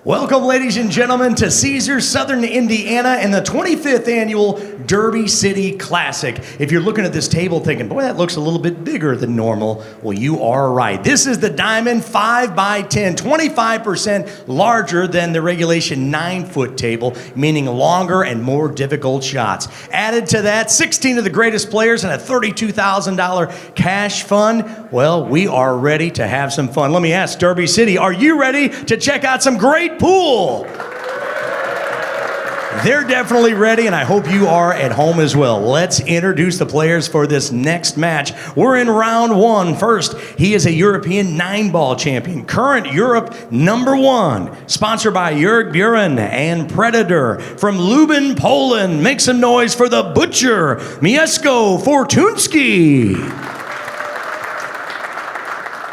Welcome, ladies and gentlemen, to Caesars, Southern Indiana, and the 25th annual Derby City Classic. If you're looking at this table thinking, boy, that looks a little bit bigger than normal, well, you are right. This is the Diamond 5x10, 25% larger than the regulation 9-foot table, meaning longer and more difficult shots. Added to that, 16 of the greatest players and a $32,000 cash fund. Well, we are ready to have some fun. Let me ask Derby City, are you ready to check out some great pool? They're definitely ready, and I hope you are at home as well. Let's introduce the players for this next match. We're in round one. First, he is a European 9-ball champion, current Europe #1, sponsored by Jörg Buren and Predator. From Lublin, Poland, make some noise for the Butcher, Mieszko Fortunski.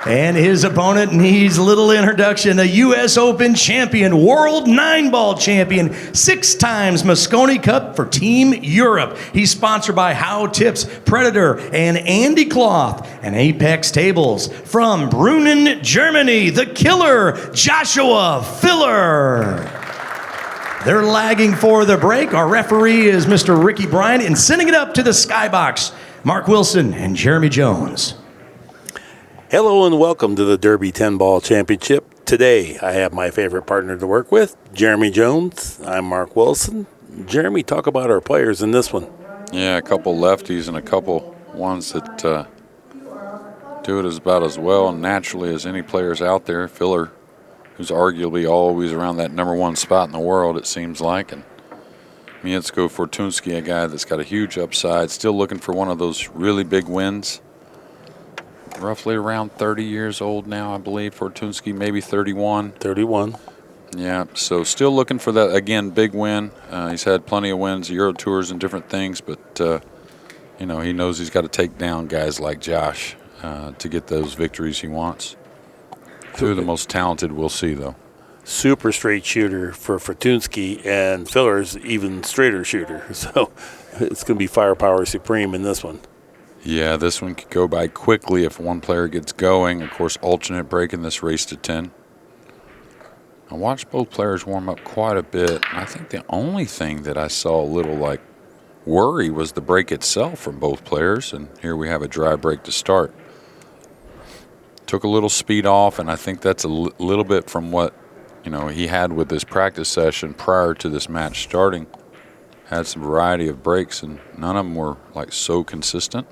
And his opponent needs little introduction, a U.S. Open champion, world 9-ball champion, 6 times Mosconi Cup for Team Europe. He's sponsored by How Tips, Predator, and Andy Cloth, and Apex Tables. From Brunnen, Germany, the killer, Joshua FILLER. They're lagging for the break. Our referee is Mr. Ricky Bryant, and sending it up to the skybox, Mark Wilson and Jeremy Jones. Hello and welcome to the Derby 10-Ball Championship. Today I have my favorite partner to work with, Jeremy Jones. I'm Mark Wilson. Jeremy, talk about our players in this one. Yeah, a couple lefties and a couple ones that do it about as well and naturally as any players out there. Filler, who's arguably always around that #1 spot in the world, it seems like. And Mieszko Fortunski, a guy that's got a huge upside, still looking for one of those really big wins. Roughly around 30 years old now, I believe. Fortunski, maybe 31. 31. Yeah, so still looking for that, again, big win. He's had plenty of wins, Euro Tours and different things, but, you know, he knows he's got to take down guys like Josh to get those victories he wants. Two of the most talented we'll see, though. Super straight shooter for Fortunski, and Filler's even straighter shooter. So it's going to be firepower supreme in this one. Yeah, this one could go by quickly if one player gets going. Of course, alternate break in this race to 10. I watched both players warm up quite a bit. I think the only thing that I saw a little like worry was the break itself from both players. And here we have a dry break to start. Took a little speed off, and I think that's a little bit from what, you know, he had with this practice session prior to this match starting. Had some variety of breaks, and none of them were like so consistent.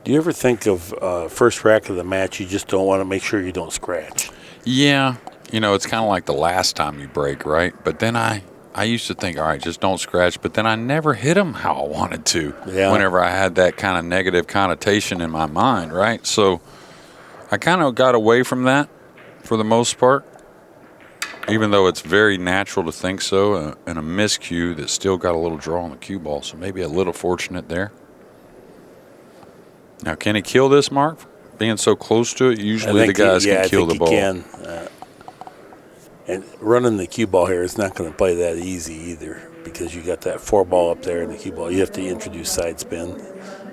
Do you ever think of first rack of the match, you just don't want to make sure you don't scratch? Yeah. You know, it's kind of like the last time you break, right? But then I used to think, all right, just don't scratch. But then I never hit them how I wanted to whenever I had that kind of negative connotation in my mind, right? So I kind of got away from that for the most part, even though it's very natural to think so, and a miscue that still got a little draw on the cue ball. So maybe a little fortunate there. Now, can he kill this, Mark? Being so close to it, usually the guys can kill the ball. I think he can. And running the cue ball here is not going to play that easy either, because you got that 4-ball up there in the cue ball. You have to introduce side spin.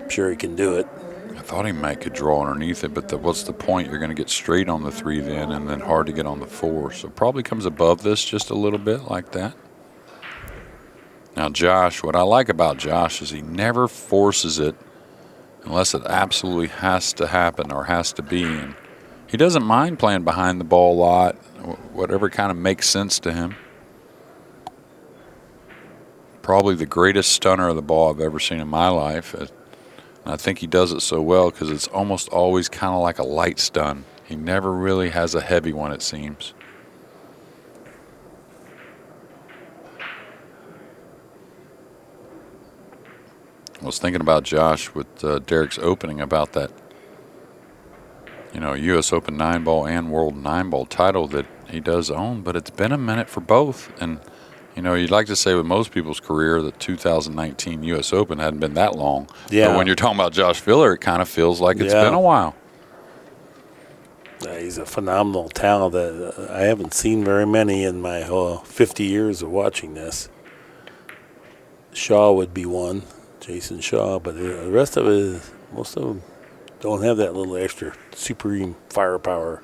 I'm sure he can do it. I thought he might could draw underneath it, but what's the point? You're going to get straight on the 3 then, and then hard to get on the 4. So probably comes above this just a little bit like that. Now, Josh, what I like about Josh is he never forces it unless it absolutely has to happen or has to be. And he doesn't mind playing behind the ball a lot, whatever kind of makes sense to him. Probably the greatest stunner of the ball I've ever seen in my life. And I think he does it so well because it's almost always kind of like a light stun. He never really has a heavy one, it seems. I was thinking about Josh with Derek's opening about that, you know, U.S. Open 9-ball and World 9-ball title that he does own, but it's been a minute for both. And, you know, you'd like to say with most people's career the 2019 U.S. Open hadn't been that long. Yeah. But when you're talking about Josh Filler, it kind of feels like it's been a while. He's a phenomenal talent that I haven't seen very many in my 50 years of watching this. Shaw would be one. Jason Shaw, but the rest of it, most of them don't have that little extra supreme firepower.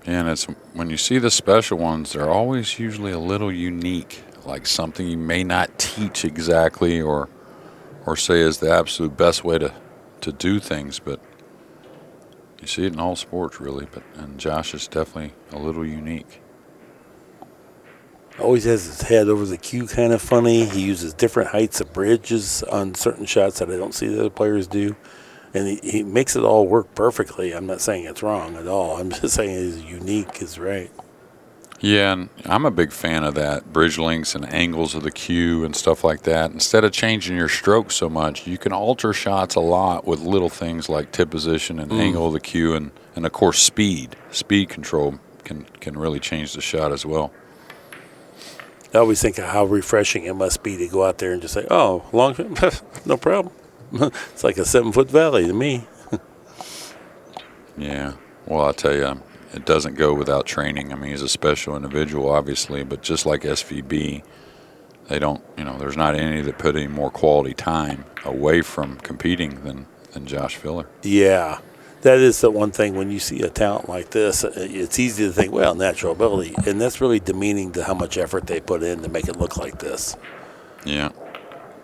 And it's when you see the special ones, they're always usually a little unique, like something you may not teach exactly or say is the absolute best way to do things, but you see it in all sports really. And Josh is definitely a little unique. Always has his head over the cue kind of funny. He uses different heights of bridges on certain shots that I don't see the other players do. And he makes it all work perfectly. I'm not saying it's wrong at all. I'm just saying it's unique is right. Yeah, and I'm a big fan of that. Bridge lengths and angles of the cue and stuff like that. Instead of changing your stroke so much, you can alter shots a lot with little things like tip position and angle of the cue and of course speed. Speed control can really change the shot as well. I always think of how refreshing it must be to go out there and just say, oh, long no problem. It's like a 7-foot valley to me. Yeah. Well, I'll tell you, it doesn't go without training. I mean, he's a special individual, obviously, but just like SVB, they don't, there's not any that put any more quality time away from competing than Josh Filler. Yeah. That is the one thing when you see a talent like this, it's easy to think, well, natural ability. And that's really demeaning to how much effort they put in to make it look like this. Yeah.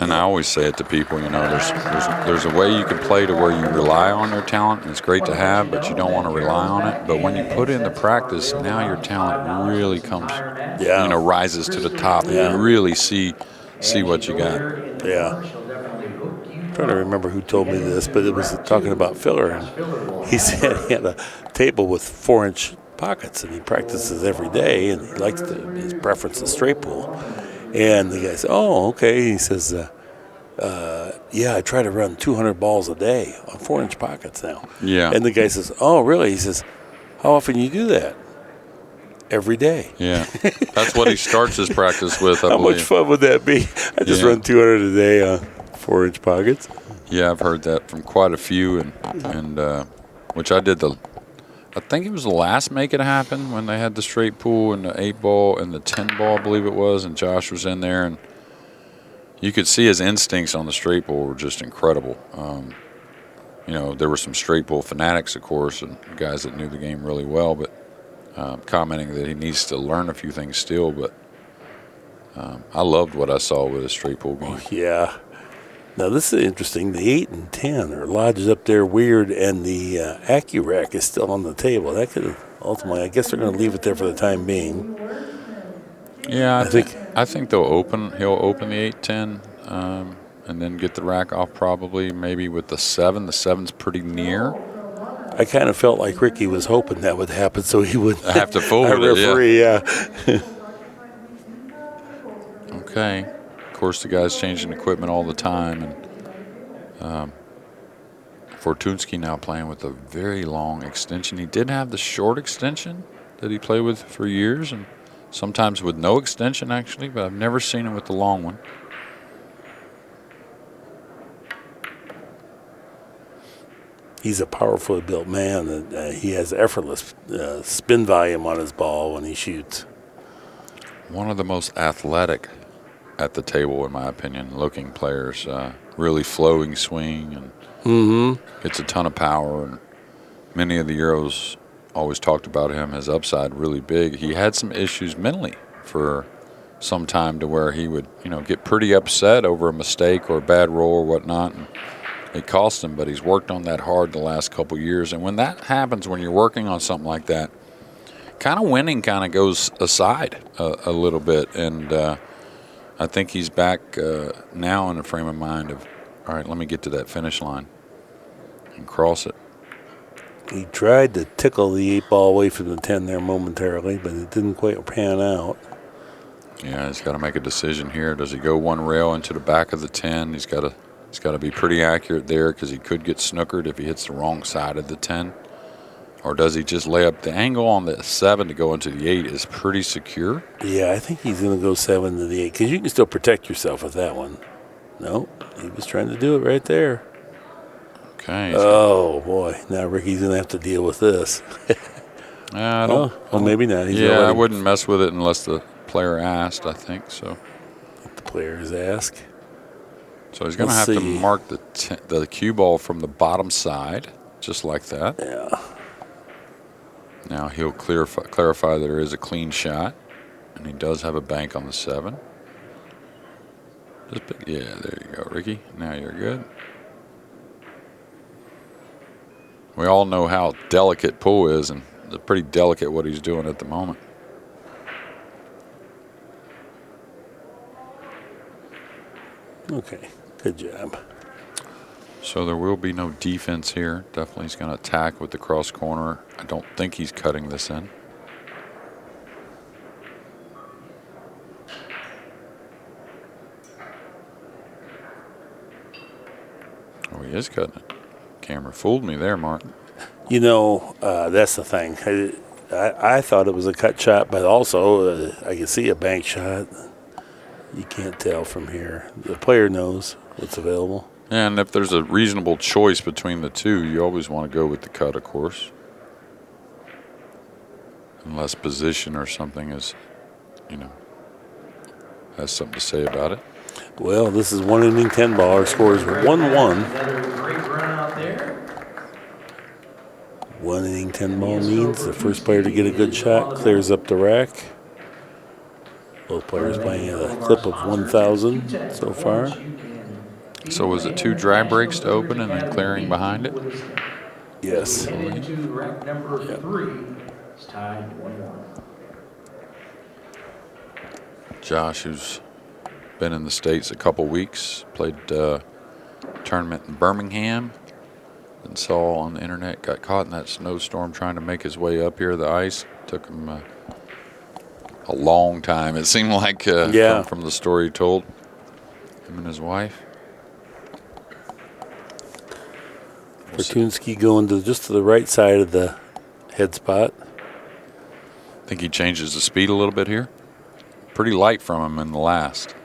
And I always say it to people, there's a way you can play to where you rely on your talent, and it's great to have, but you don't want to rely on it. But when you put in the practice, now your talent really comes, rises to the top, and you really see what you got. Yeah. I'm trying to remember who told me this, but it was talking about Filler. And he said he had a table with 4-inch pockets, and he practices every day, and he likes his preference is straight pool. And the guy said, oh, okay. He says, yeah, I try to run 200 balls a day on 4-inch pockets now. Yeah. And the guy says, oh, really? He says, how often you do that? Every day. Yeah. That's what he starts his practice with, I How believe. much fun would that be? I just run 200 a day on 4-inch pockets. Yeah, I've heard that from quite a few, and which I did I think it was the last Make It Happen when they had the straight pool and the 8-ball and the 10-ball, I believe it was, and Josh was in there, and you could see his instincts on the straight pool were just incredible. There were some straight pool fanatics, of course, and guys that knew the game really well, but commenting that he needs to learn a few things still, but I loved what I saw with his straight pool game. Yeah. Now, this is interesting. The 8 and 10 are lodged up there weird, and the Accu-Rack is still on the table. That could ultimately, I guess they're going to leave it there for the time being. Yeah, I think he'll open the 8-10 and then get the rack off probably maybe with the 7. The 7's pretty near. I kind of felt like Ricky was hoping that would happen so he would have to fold it. Referee, yeah. Okay. Of course, the guy's changing equipment all the time, and Fortunski now playing with a very long extension. He did have the short extension that he played with for years, and sometimes with no extension actually, but I've never seen him with the long one. He's a powerfully built man, and he has effortless spin volume on his ball when he shoots. One of the most athletic at the table, in my opinion, looking players. Really flowing swing and gets a ton of power. And many of the Euros always talked about him, his upside really big. He had some issues mentally for some time to where he would, get pretty upset over a mistake or a bad roll or whatnot. And it cost him, but he's worked on that hard the last couple of years. And when that happens, when you're working on something like that, kind of winning kind of goes aside a little bit. And I think he's back now in a frame of mind of, all right, let me get to that finish line and cross it. He tried to tickle the 8-ball away from the 10 there momentarily, but it didn't quite pan out. Yeah, he's got to make a decision here. Does he go one rail into the back of the 10? He's got to be pretty accurate there because he could get snookered if he hits the wrong side of the 10. Or does he just lay up the angle on the 7 to go into the 8 is pretty secure? Yeah, I think he's going to go 7 to the 8 because you can still protect yourself with that one. No, he was trying to do it right there. Okay. Oh, boy. Now Ricky's going to have to deal with this. Well, maybe not. I wouldn't mess with it unless the player asked, I think. So. Let the players ask. So he's going to have to mark the cue ball from the bottom side, just like that. Yeah. Now he'll clarify there is a clean shot, and he does have a bank on the 7. Yeah, there you go, Ricky. Now you're good. We all know how delicate pull is, and it's pretty delicate what he's doing at the moment. Okay, good job. So there will be no defense here. Definitely he's going to attack with the cross corner. I don't think he's cutting this in. Oh, he is cutting it. Camera fooled me there, Mark. You know, that's the thing. I thought it was a cut shot, but also I can see a bank shot. You can't tell from here. The player knows what's available. And if there's a reasonable choice between the two, you always want to go with the cut, of course. Unless position or something is, has something to say about it. Well, this is 1 inning 10 ball. Our score is 1-1. Another great run out there. 1 inning 10 ball means the first player to get a good shot clears up the rack. Both players playing at a clip of 1,000 so far. So was it 2 dry breaks to open and then clearing behind it? Yes. Into rack number 3. It's tied 1-1. Josh, who's been in the States a couple weeks, played tournament in Birmingham, and saw on the internet, got caught in that snowstorm trying to make his way up here. The ice took him a long time. It seemed like from the story he told, him and his wife. Fortunski going just to the right side of the head spot. Think he changes the speed a little bit here. Pretty light from him in the last.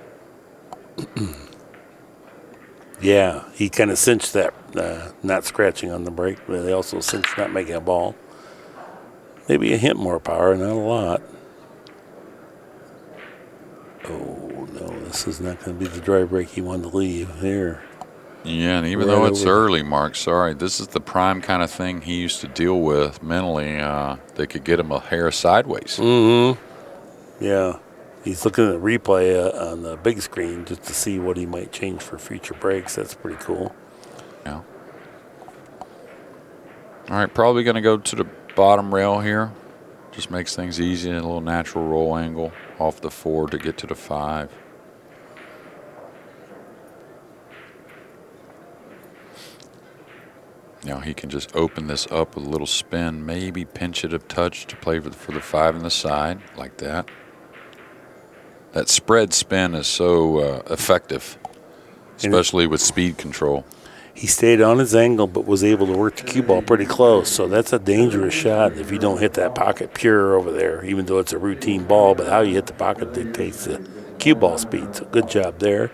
Yeah, he kind of cinched that, not scratching on the break, but he also cinched not making a ball. Maybe a hint more power, not a lot. Oh, no, this is not going to be the dry break he wanted to leave here. Yeah, and even though it's early, Mark, sorry, this is the prime kind of thing he used to deal with mentally. They could get him a hair sideways. Mm-hmm. Yeah. He's looking at replay on the big screen just to see what he might change for future breaks. That's pretty cool. Yeah. All right, probably going to go to the bottom rail here. Just makes things easy and a little natural roll angle off the 4 to get to the 5. Now he can just open this up with a little spin, maybe pinch it a touch to play for the 5 in the side, like that. That spread spin is so effective, especially with speed control. He stayed on his angle but was able to work the cue ball pretty close, so that's a dangerous shot if you don't hit that pocket pure over there, even though it's a routine ball, but how you hit the pocket dictates the cue ball speed, so good job there.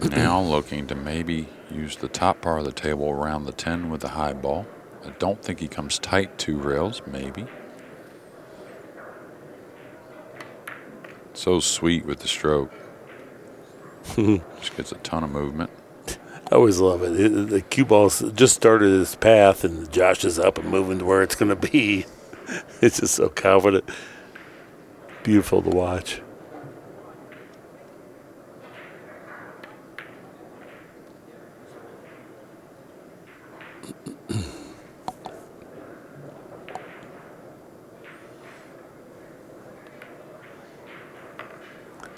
Now looking to maybe use the top part of the table around the 10 with the high ball. I don't think he comes tight 2 rails, maybe. So sweet with the stroke. Just gets a ton of movement. I always love it. The cue ball just started its path, and Josh is up and moving to where it's going to be. It's just so confident. Beautiful to watch.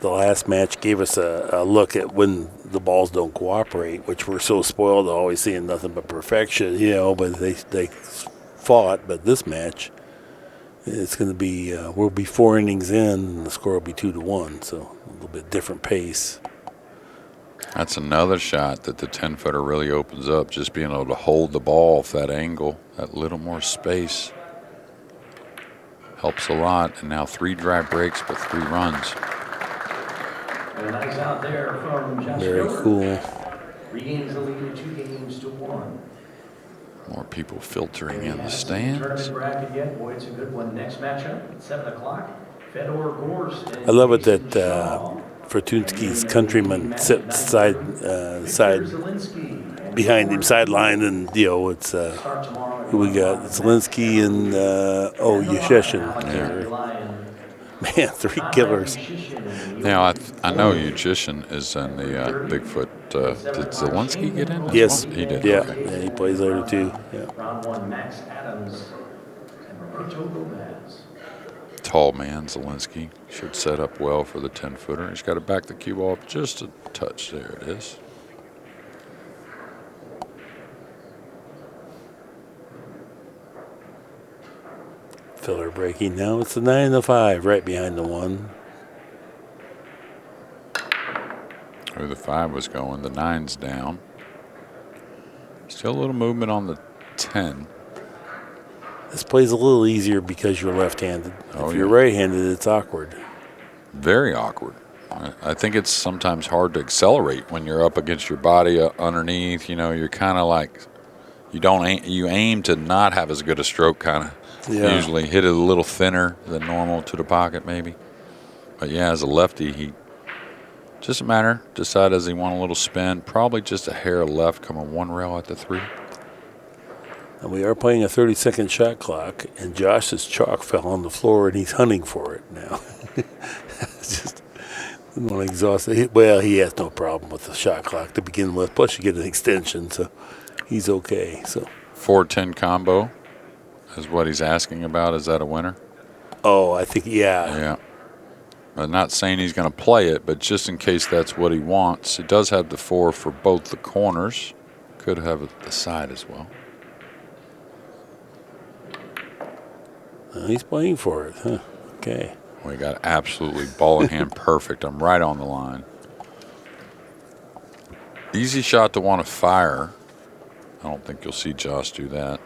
The last match gave us a look at when the balls don't cooperate, which we're so spoiled always seeing nothing but perfection, but they fought. But this match, it's going to be, we'll be 4 innings in, and the score will be 2-1, so a little bit different pace. That's another shot that the 10-footer really opens up, just being able to hold the ball off that angle, that little more space. Helps a lot, and now 3 dry breaks but 3 runs. Nice out there from Josh. Very cool. Regains the lead 2-1. More people filtering in the stands. Tournament bracket yet. Boy, it's a good one. Next matchup at 7 o'clock. Fedor Gorst. I love it that Fortunski's countryman sits side behind him, sideline, and it's Who we got? Zelinsky and Yasheshin here. Man, 3 killers. Now, I know Yujishin is in the Bigfoot. Did Zelinsky get in? Yes, He did. Yeah, Okay. yeah, he plays there too. Yeah. Round 1, Max Adams and Roberto Gomez. Tall man, Zelinsky. Should set up well for the 10-footer. He's got to back the cue ball up just a touch. There it is. Filler breaking now. It's the 9 and the 5, right behind the 1. Where the 5 was going, the 9's down. Still a little movement on the 10. This plays a little easier because you're left-handed. Oh, if you're yeah. right-handed, it's awkward. Very awkward. I think it's sometimes hard to accelerate when you're up against your body underneath. You know, you're kind of like you aim to not have as good a stroke, kind of. Yeah. Usually hit it a little thinner than normal to the pocket, maybe. But yeah, as a lefty, he just a matter. Decide does he want a little spin? Probably just a hair left, coming 1 rail at the 3. And we are playing a 30-second shot clock, and Josh's chalk fell on the floor, and he's hunting for it now. Just didn't want to exhaust it. Well, he has no problem with the shot clock to begin with. Plus, you get an extension, so he's okay. So 4-10 combo is what he's asking about. Is that a winner? Oh, I think, yeah. Yeah. I'm not saying he's going to play it, but just in case that's what he wants. He does have the 4 for both the corners. Could have it the side as well. He's playing for it, huh? Okay. We got absolutely ball in hand perfect. I'm right on the line. Easy shot to want to fire. I don't think you'll see Josh do that.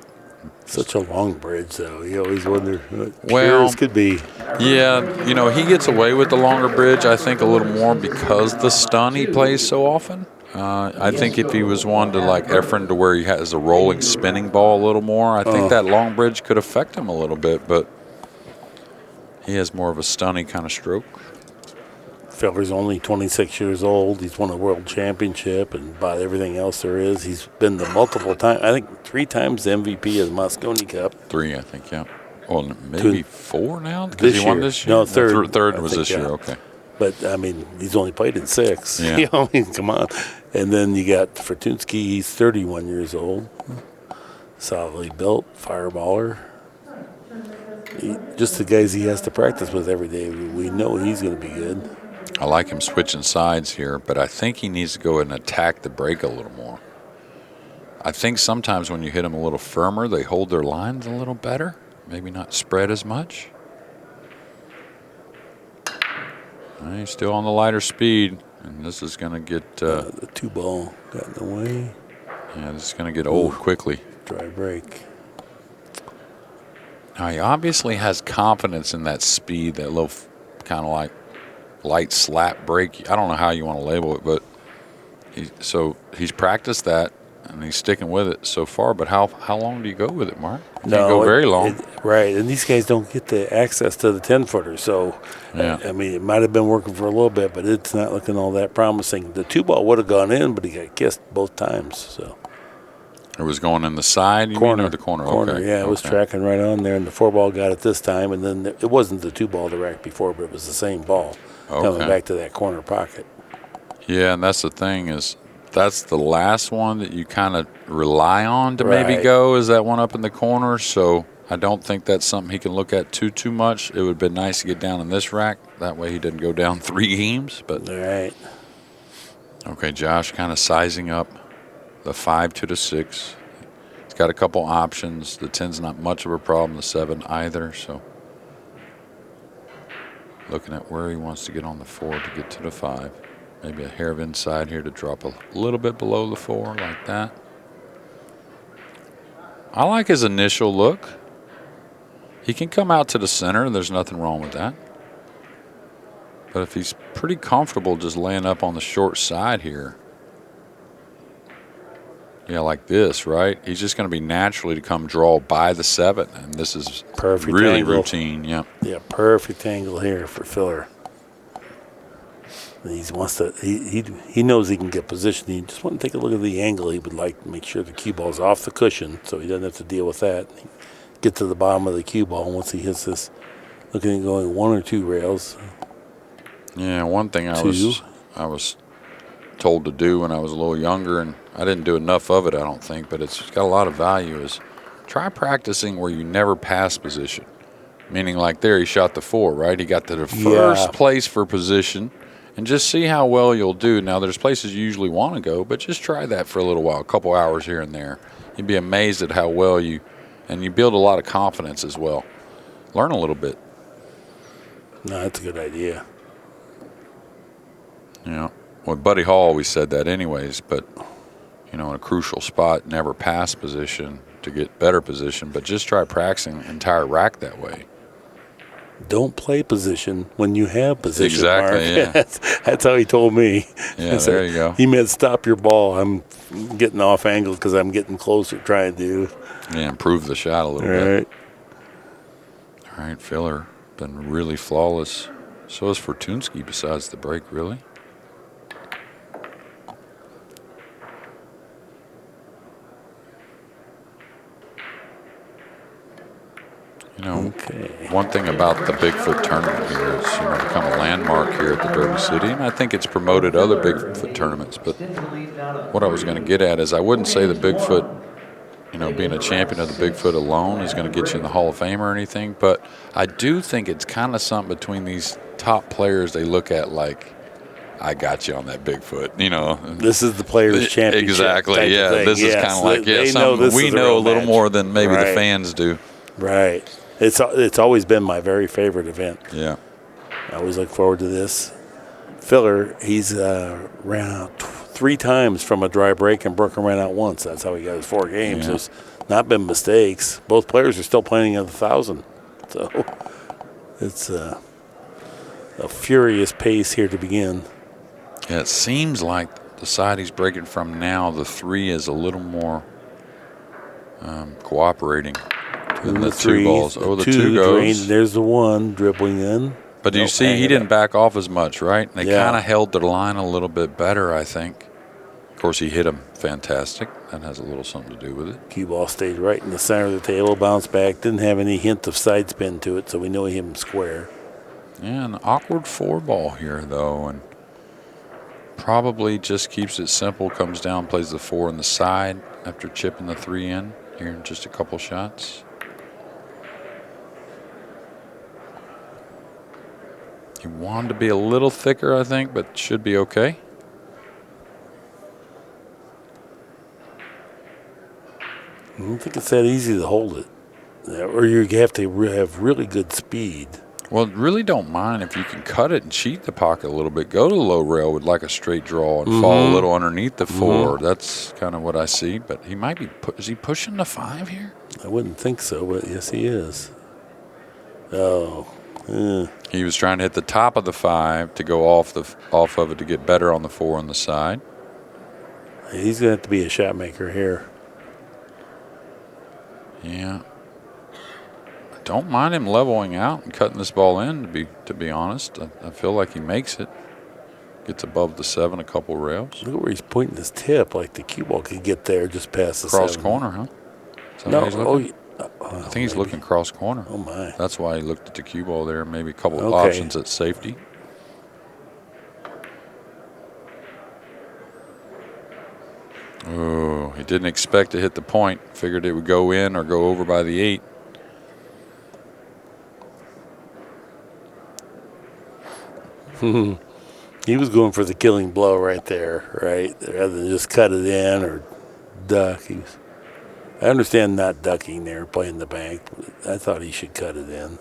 Such a long bridge, though. You always wonder what Well, this could be. Yeah, you know, he gets away with the longer bridge, I think, a little more because the stun he plays so often. I think if he was one to like Efren to where he has a rolling spinning ball a little more, I think that long bridge could affect him a little bit, but he has more of a stunny kind of stroke. Feller's only 26 years old. He's won a world championship and about everything else there is. He's been the multiple times, I think 3 times the MVP of the Moscone Cup. 3, I think, yeah. Well, maybe 4 now? Because This he won year. this year? No, third. Third I was think, this year, yeah. okay. But, I mean, he's only played in 6. Yeah. You know, I mean, come on. And then you got Fortunski. He's 31 years old. Solidly built, fireballer. Just the guys he has to practice with every day. We know he's going to be good. I like him switching sides here, but I think he needs to go and attack the break a little more. I think sometimes when you hit them a little firmer, they hold their lines a little better. Maybe not spread as much. He's still on the lighter speed, and this is going to get... the 2 ball got in the way. Yeah, this is going to get old quickly. Dry break. Now, he obviously has confidence in that speed, that little kind of like light slap break. I don't know how you want to label it, but he's practiced that, and he's sticking with it so far. But how long do you go with it, Mark? You can't go very long. Right, and these guys don't get the access to the 10-footer, so, Yeah. I mean, it might have been working for a little bit, but it's not looking all that promising. The 2 ball would have gone in, but he got kissed both times, so. It was going in the side, you mean, or the corner? Okay. Yeah, it was tracking right on there, and the 4 ball got it this time, and then it wasn't the 2 ball the rack before, but it was the same ball coming back to that corner pocket. Yeah, and that's the thing is that's the last one that you kind of rely on to maybe go is that one up in the corner. So I don't think that's something he can look at too much. It would have been nice to get down in this rack. That way he didn't go down 3 games. But All right. Okay, Josh kind of sizing up the 5 to the 6. He's got a couple options. The 10's not much of a problem. The 7 either. So looking at where he wants to get on the 4 to get to the 5. Maybe a hair of inside here to drop a little bit below the 4 like that. I like his initial look. He can come out to the center. There's nothing wrong with that. But if he's pretty comfortable just laying up on the short side here, yeah, like this, right? He's just going to be naturally to come draw by the 7, and this is Perfect really angle. routine. Yeah. Yeah, perfect angle here for Filler. He wants to. He knows he can get position. He just want to take a look at the angle. He would like to make sure the cue ball's off the cushion, so he doesn't have to deal with that. Get to the bottom of the cue ball once he hits this. Looking at going 1 or 2 rails. Yeah, one thing I was told to do when I was a little younger, and I didn't do enough of it, I don't think, but it's got a lot of value, is try practicing where you never pass position. Meaning, like there, he shot the 4, right? He got to the first place for position, and just see how well you'll do. Now, there's places you usually want to go, but just try that for a little while, a couple hours here and there. You'd be amazed at how well you build a lot of confidence as well. Learn a little bit. No, that's a good idea. Yeah. Well, Buddy Hall always said that anyways, but, in a crucial spot, never pass position to get better position, but just try practicing entire rack that way. Don't play position when you have position. Exactly, Mark. yeah. That's how he told me. Yeah, there you go. He meant stop your ball. I'm getting off angle because I'm getting closer trying to. Yeah, improve the shot a little bit. All right, Filler. Been really flawless. So is Fortunski besides the break, really. One thing about the Bigfoot tournament here is, become a landmark here at the Derby City, and I think it's promoted other Bigfoot tournaments. But what I was going to get at is I wouldn't say the Bigfoot, being a champion of the Bigfoot alone is going to get you in the Hall of Fame or anything, but I do think it's kind of something between these top players they look at like, I got you on that Bigfoot, This is the Players' Championship. Exactly, yeah. This is kind of like, something we know a little more than maybe the fans do. Right. It's always been my very favorite event. Yeah. I always look forward to this. Filler, he's ran out 3 times from a dry break and Brooklyn ran out once. That's how he got his 4 games. Yeah. There's not been mistakes. Both players are still playing at 1,000. So it's a furious pace here to begin. Yeah, it seems like the side he's breaking from now, the 3 is a little more cooperating than the 2 balls. Oh, the 2 goes. Drained. There's the 1 dribbling in. But do you see he didn't back off as much, right? They kind of held their line a little bit better, I think. Of course, he hit him fantastic. That has a little something to do with it. Cue ball stayed right in the center of the table, bounced back. Didn't have any hint of side spin to it, so we know he hit him square. Yeah, an awkward 4 ball here, though, and probably just keeps it simple, comes down, plays the 4 in the side after chipping the 3 in here in just a couple shots. He wanted to be a little thicker, I think, but should be okay. I don't think it's that easy to hold it. Or you have to have really good speed. Well, really don't mind if you can cut it and cheat the pocket a little bit. Go to the low rail with like a straight draw and fall a little underneath the 4. That's kind of what I see. But he might be is he pushing the 5 here? I wouldn't think so, but yes, he is. Oh. He was trying to hit the top of the 5 to go off of it to get better on the 4 on the side. He's going to have to be a shot maker here. Yeah. I don't mind him leveling out and cutting this ball in, to be honest. I feel like he makes it. Gets above the 7 a couple rails. Look where he's pointing his tip, like the cue ball could get there just past the 7. Cross corner, huh? No, I think he's looking cross corner. Oh, my. That's why he looked at the cue ball there. Maybe a couple of options at safety. Oh, he didn't expect to hit the point. Figured it would go in or go over by the 8. He was going for the killing blow right there, right? Rather than just cut it in or duck. I understand not ducking there, playing the bank. But I thought he should cut it in.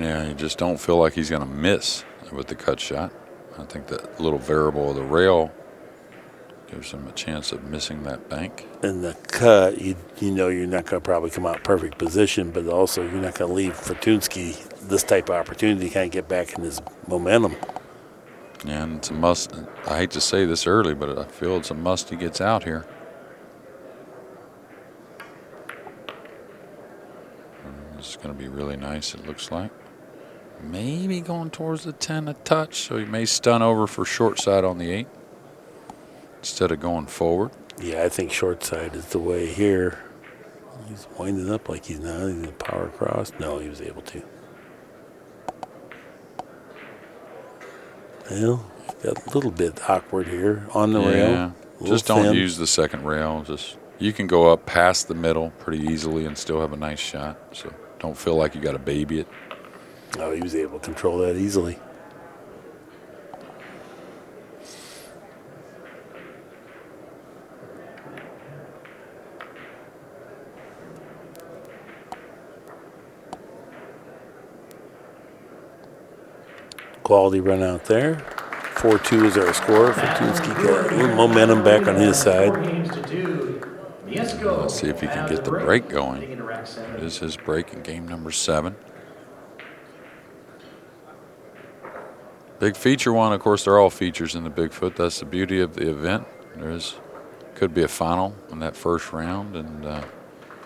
Yeah, you just don't feel like he's going to miss with the cut shot. I think that little variable of the rail gives him a chance of missing that bank. In the cut, you know you're not going to probably come out perfect position, but also you're not going to leave Fortunski this type of opportunity to kind of get back in his momentum. Yeah, and it's a must. I hate to say this early, but I feel it's a must he gets out here. This is going to be really nice, it looks like. maybe going towards the 10 a touch, so he may stun over for short side on the 8 instead of going forward. Yeah, I think short side is the way here. He's winding up like he's not. He's going to power across. No, he was able to. Well, got a little bit awkward here on the rail. Just don't use the second rail. You can go up past the middle pretty easily and still have a nice shot. So don't feel like you got to baby it. Oh, he was able to control that easily. Quality run out there. 4-2 is our score. Fortunski got a little momentum back on his side. Let's see if he can get the break going. It is his break in game number 7. Big feature one, of course, they're all features in the Bigfoot. That's the beauty of the event. Could be a final in that first round,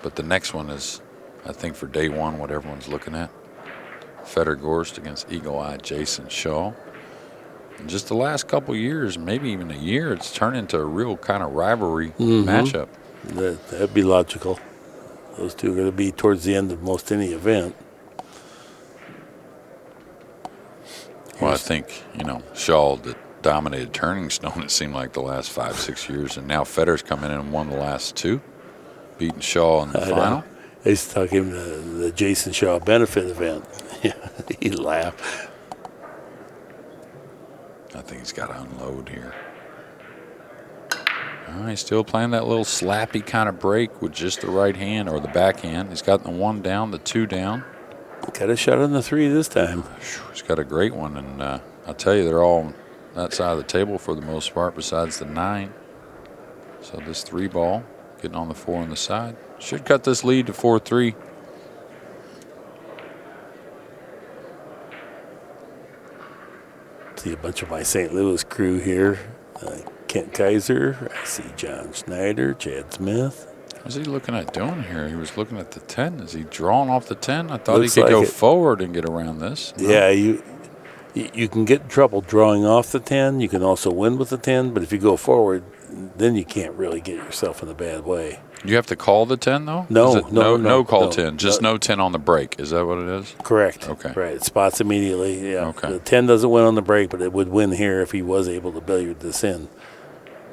but the next one is, I think, for day one, what everyone's looking at. Feder Gorst against eagle-eyed Jason Shaw. In just the last couple years, maybe even a year, it's turned into a real kind of rivalry matchup. That'd be logical. Those two are going to be towards the end of most any event. Well, I think, Shaw dominated Turning Stone, it seemed like, the last 5-6 years, and now Federer's come in and won the last 2, beating Shaw in the final. They used to talk him the Jason Shaw benefit event. He'd laugh. I think he's got to unload here. All right, still playing that little slappy kind of break with just the right hand or the backhand. He's got the 1 down, the 2 down. Got a shot on the 3 this time. He's got a great one, and I'll tell you, they're all on that side of the table for the most part besides the 9. So this 3 ball getting on the 4 on the side. Should cut this lead to 4-3. See a bunch of my St. Louis crew here. Kent Kaiser. I see John Schneider, Chad Smith. What's he looking at doing here? He was looking at the 10. Is he drawing off the 10? I thought Looks he could like go it. forward and get around this. No? Yeah, you can get in trouble drawing off the 10. You can also win with the 10, but if you go forward, then you can't really get yourself in a bad way. You have to call the 10, though? No call no, 10. Just no 10 on the break. Is that what it is? Correct. Okay. Right. It spots immediately. Yeah. Okay. The 10 doesn't win on the break, but it would win here if he was able to billiard this in.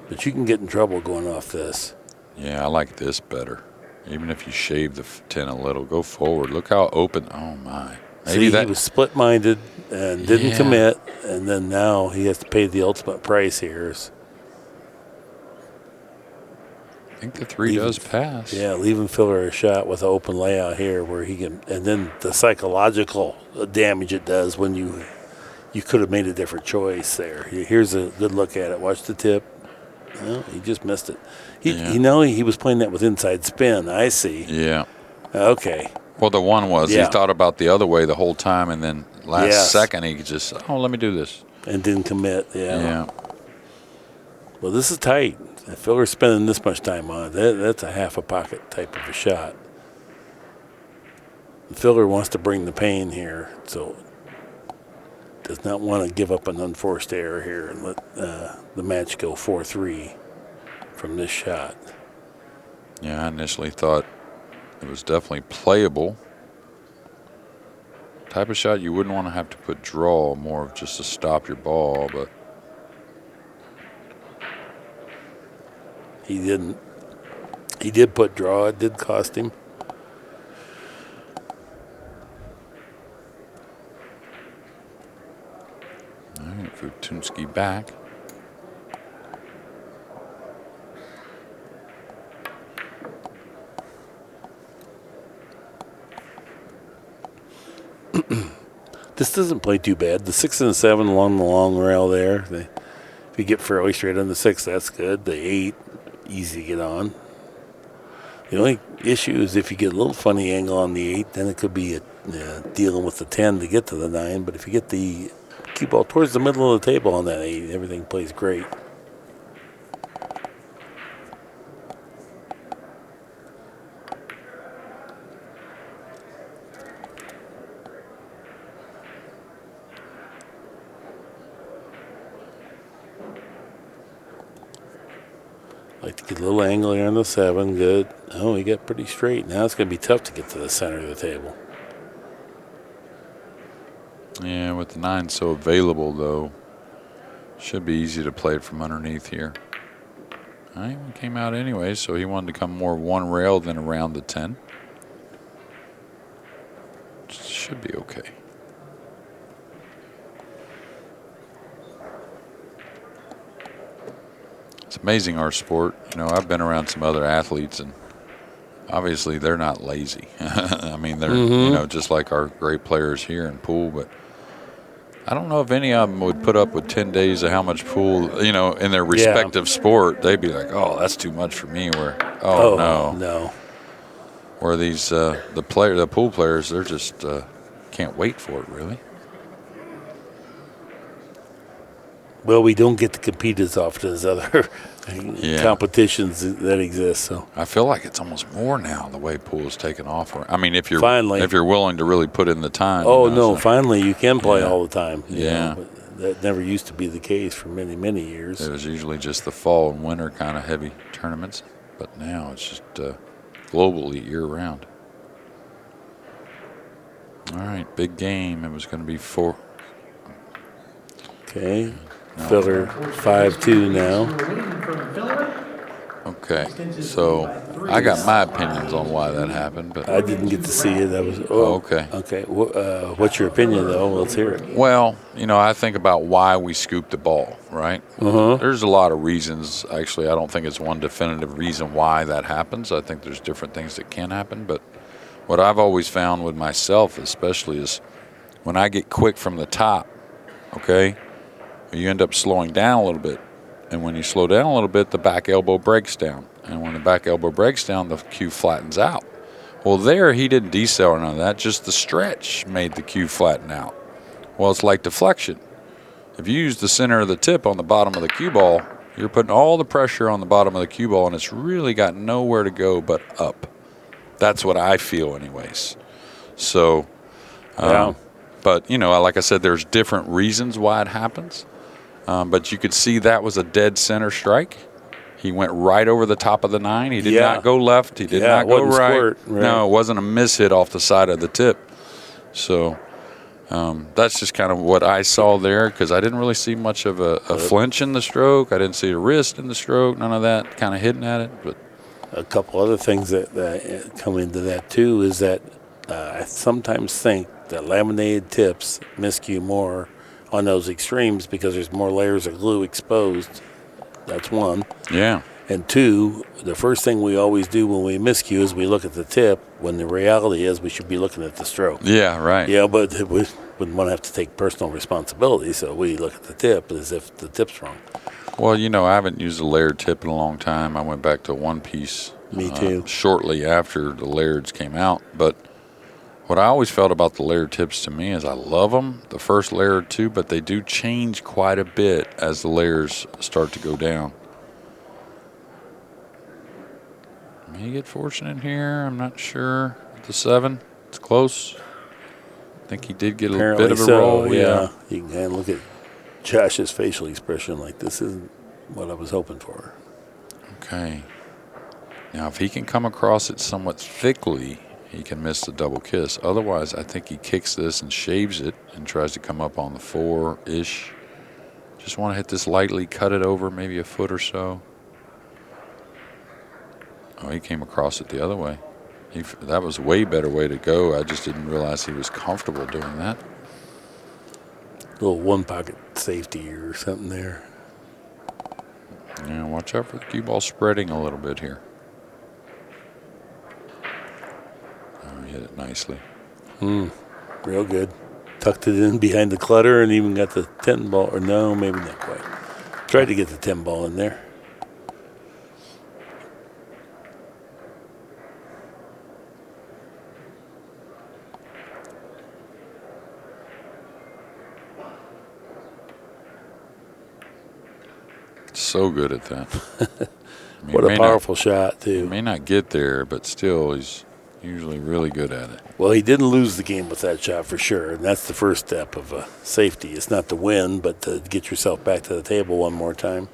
But you can get in trouble going off this. Yeah, I like this better. Even if you shave the 10 a little, go forward. Look how open. Oh, my. He was split-minded and didn't commit, and then now he has to pay the ultimate price here. I think the 3 does pass. Yeah, leaving Filler a shot with an open layout here where he can, and then the psychological damage it does when you could have made a different choice there. Here's a good look at it. Watch the tip. Well, he just missed it. He was playing that with inside spin. I see. Yeah. Okay. Well, the one was he thought about the other way the whole time, and then last second he just, let me do this. And didn't commit. Yeah. Well, this is tight. If Filler's spending this much time on it, that's a half a pocket type of a shot. Filler wants to bring the pain here, so does not want to give up an unforced error here and let the match go 4-3 from this shot. Yeah, I initially thought it was definitely playable. Type of shot you wouldn't want to have to put draw, more of just to stop your ball, but he didn't. He did put draw. It did cost him. All right, Fortunski back. This doesn't play too bad. The 6 and the 7 along the long rail there. If you get fairly straight on the 6, that's good. The 8, easy to get on. The only issue is if you get a little funny angle on the 8, then it could be dealing with the 10 to get to the 9. But if you get the cue ball towards the middle of the table on that 8, everything plays great. Like to get a little angle here on the 7. Good. Oh, he got pretty straight. Now it's going to be tough to get to the center of the table. Yeah, with the 9 so available, though, should be easy to play it from underneath here. All right, he came out anyway, so he wanted to come more one rail than around the 10. Should be okay. It's amazing, our sport. You know, I've been around some other athletes, and obviously they're not lazy. I mean, they're, you know, just like our great players here in pool, but I don't know if any of them would put up with 10 days of how much pool, you know, in their respective sport. They'd be like, oh, that's too much for me. Where, no. Where these, the pool players, they're just can't wait for it, really. Well, we don't get to compete as often as other competitions that exist. So I feel like it's almost more now the way pool is taking off. I mean, if you're willing to really put in the time. Oh, you know, finally you can play all the time. Yeah. You know, that never used to be the case for many, many years. It was usually just the fall and winter kind of heavy tournaments, but now it's just globally year-round. All right, big game. It was going to be 4. Okay. Filler 5-2 now. Okay, so I got my opinions on why that happened, but I didn't get to see it. That was okay. Okay, what's your opinion though? Let's hear it. Well, you know, I think about why we scooped the ball, right? There's a lot of reasons. Actually, I don't think it's one definitive reason why that happens. I think there's different things that can happen, but what I've always found with myself, especially, is when I get quick from the top. Okay. You end up slowing down a little bit. And when you slow down a little bit, the back elbow breaks down. And when the back elbow breaks down, the cue flattens out. Well, there he didn't decel or none of that. Just the stretch made the cue flatten out. Well, it's like deflection. If you use the center of the tip on the bottom of the cue ball, you're putting all the pressure on the bottom of the cue ball, and it's really got nowhere to go but up. That's what I feel anyways. So, but, you know, like I said, there's different reasons why it happens. But you could see that was a dead center strike. He went right over the top of the 9. He did not go left. He did not go right. Squirt, right. No, it wasn't a miss hit off the side of the tip. So that's just kind of what I saw there, because I didn't really see much of a flinch in the stroke. I didn't see a wrist in the stroke, none of that, kind of hitting at it. But a couple other things that come into that, too, is that I sometimes think that laminated tips miscue more on those extremes because there's more layers of glue exposed. That's one. Yeah. And two, the first thing we always do when we miscue is we look at the tip, when the reality is we should be looking at the stroke. Yeah, right. Yeah, but we wouldn't want to have to take personal responsibility, so we look at the tip as if the tip's wrong. Well, you know, I haven't used a layered tip in a long time. I went back to one piece. Me too. Shortly after the layers came out, but what I always felt about the layered tips to me is I love them, the first layer or two, but they do change quite a bit as the layers start to go down. May get fortunate here. I'm not sure. The 7, it's close. I think he did get a bit of a roll. Yeah. You can kind of look at Josh's facial expression like this isn't what I was hoping for. Okay. Now, if he can come across it somewhat thickly, he can miss the double kiss. Otherwise, I think he kicks this and shaves it and tries to come up on the 4-ish. Just want to hit this lightly, cut it over maybe a foot or so. Oh, he came across it the other way. That was a way better way to go. I just didn't realize he was comfortable doing that. A little one-pocket safety or something there. Yeah, watch out for the cue ball spreading a little bit here. Hit it nicely. Real good. Tucked it in behind the clutter and even got the 10 ball. Or no, maybe not quite. Tried to get the 10 ball in there. So good at that. What a powerful shot, too. He may not get there, but still he's usually really good at it. Well, he didn't lose the game with that shot for sure, and that's the first step of safety. It's not to win, but to get yourself back to the table one more time.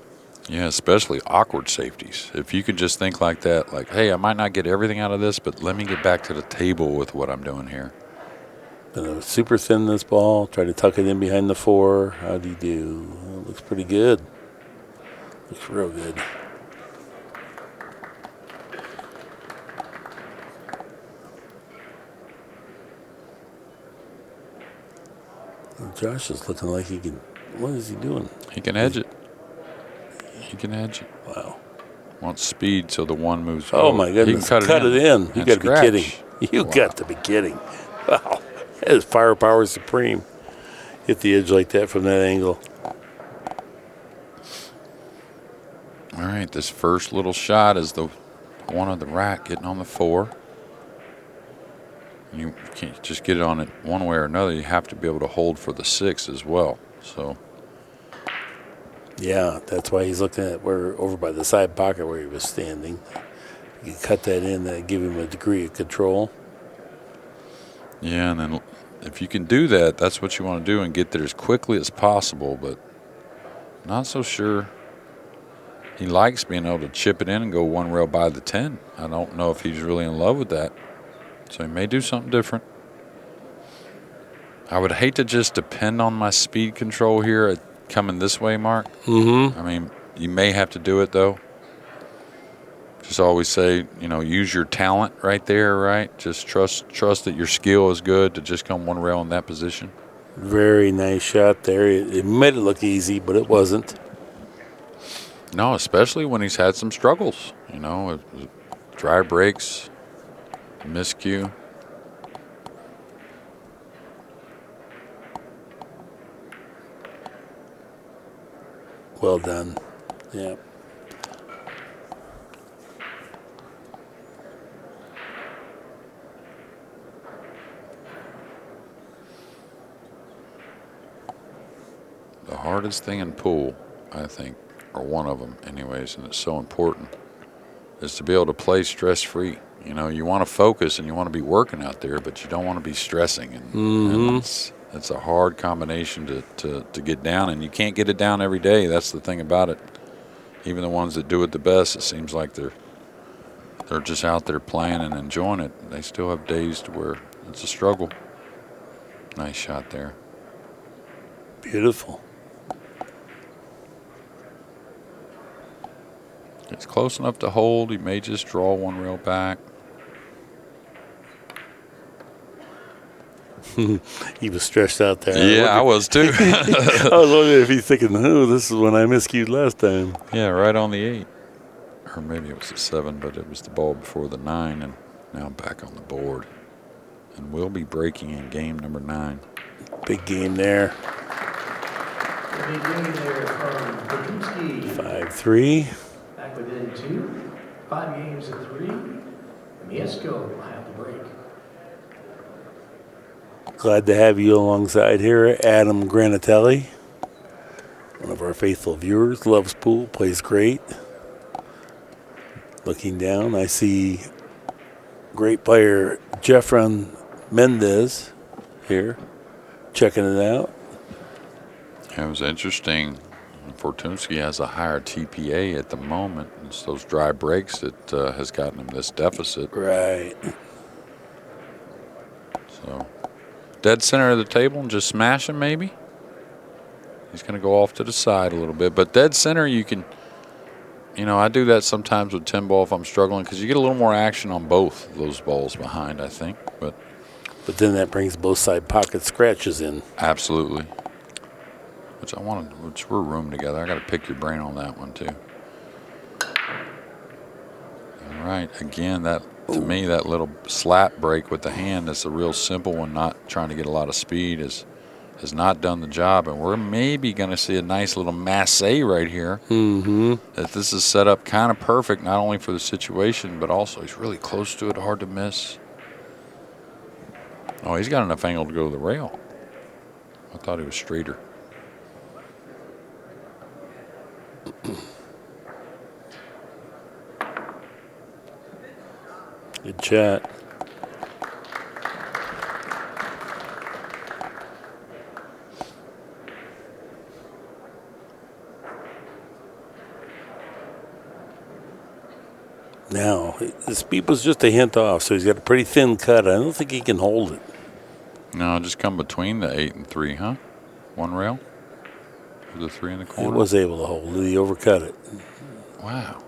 Yeah, especially awkward safeties. If you could just think like that, like, hey, I might not get everything out of this, but let me get back to the table with what I'm doing here. Super thin this ball. Try to tuck it in behind the 4. How do you do? It looks pretty good. Looks real good. Josh is looking like he can. What is he doing? He can edge it. He can edge it. Wow. Wants speed, so the 1 moves. Oh, my goodness. He can cut it in. You And got to be scratch. kidding. You got to be kidding. Wow. That is firepower supreme. Hit the edge like that from that angle. All right, this first little shot is the one of the rack getting on the 4. You can't just get it on it one way or another. You have to be able to hold for the 6 as well. So, Yeah, that's why he's looking at where over by the side pocket where he was standing. You can cut that in, that give him a degree of control. yeah, and then if you can do that, that's what you want to do and get there as quickly as possible. But not so sure. He likes being able to chip it in and go 1 rail by the 10. I don't know if he's really in love with that. So he may do something different. I would hate to just depend on my speed control here coming this way, Mark. Mm-hmm. I mean, you may have to do it, though. Just always say, use your talent right there, right? Just trust that your skill is good to just come 1 rail in that position. Very nice shot there. It made it look easy, but it wasn't. No, especially when he's had some struggles. Dry breaks, miscue. Well done. Yeah. The hardest thing in pool, I think, or one of them anyways, and it's so important, is to be able to play stress-free. You want to focus and you want to be working out there, but you don't want to be stressing. And it's a hard combination to get down, and you can't get it down every day. That's the thing about it. Even the ones that do it the best, it seems like they're just out there playing and enjoying it. They still have days to where it's a struggle. Nice shot there. Beautiful. It's close enough to hold. He may just draw 1 rail back. He was stretched out there. Yeah, I was too. I was wondering if he's thinking, this is when I miscued last time. Yeah, right on the 8. Or maybe it was the 7, but it was the ball before the 9, and now back on the board. And we'll be breaking in game number 9. Big game there. Big game there from Fortunski. 5-3. Back within 2. 5 games to 3. Mieszko will have the break. Glad to have you alongside here, Adam Granatelli. One of our faithful viewers, loves pool, plays great. Looking down, I see great player Jeffron Mendez here, checking it out. It was interesting. Fortunski has a higher TPA at the moment. It's those dry breaks that has gotten him this deficit. Right. So, dead center of the table and just smash him maybe. He's going to go off to the side a little bit. But dead center, you can, I do that sometimes with 10 ball if I'm struggling because you get a little more action on both of those balls behind, I think. But then that brings both side pocket scratches in. Absolutely. Which we're room together. I got to pick your brain on that one too. All right. Again, to me, that little slap break with the hand is a real simple one, not trying to get a lot of speed, has not done the job. And we're maybe going to see a nice little masse right here. Mm-hmm. That this is set up kind of perfect, not only for the situation, but also he's really close to it, hard to miss. Oh, he's got enough angle to go to the rail. I thought he was straighter. Good chat. Now, the speed was just a hint off, so he's got a pretty thin cut. I don't think he can hold it. No, just come between the 8 and 3, huh? One rail? With the 3 in the corner? He was able to hold it. He overcut it. Wow.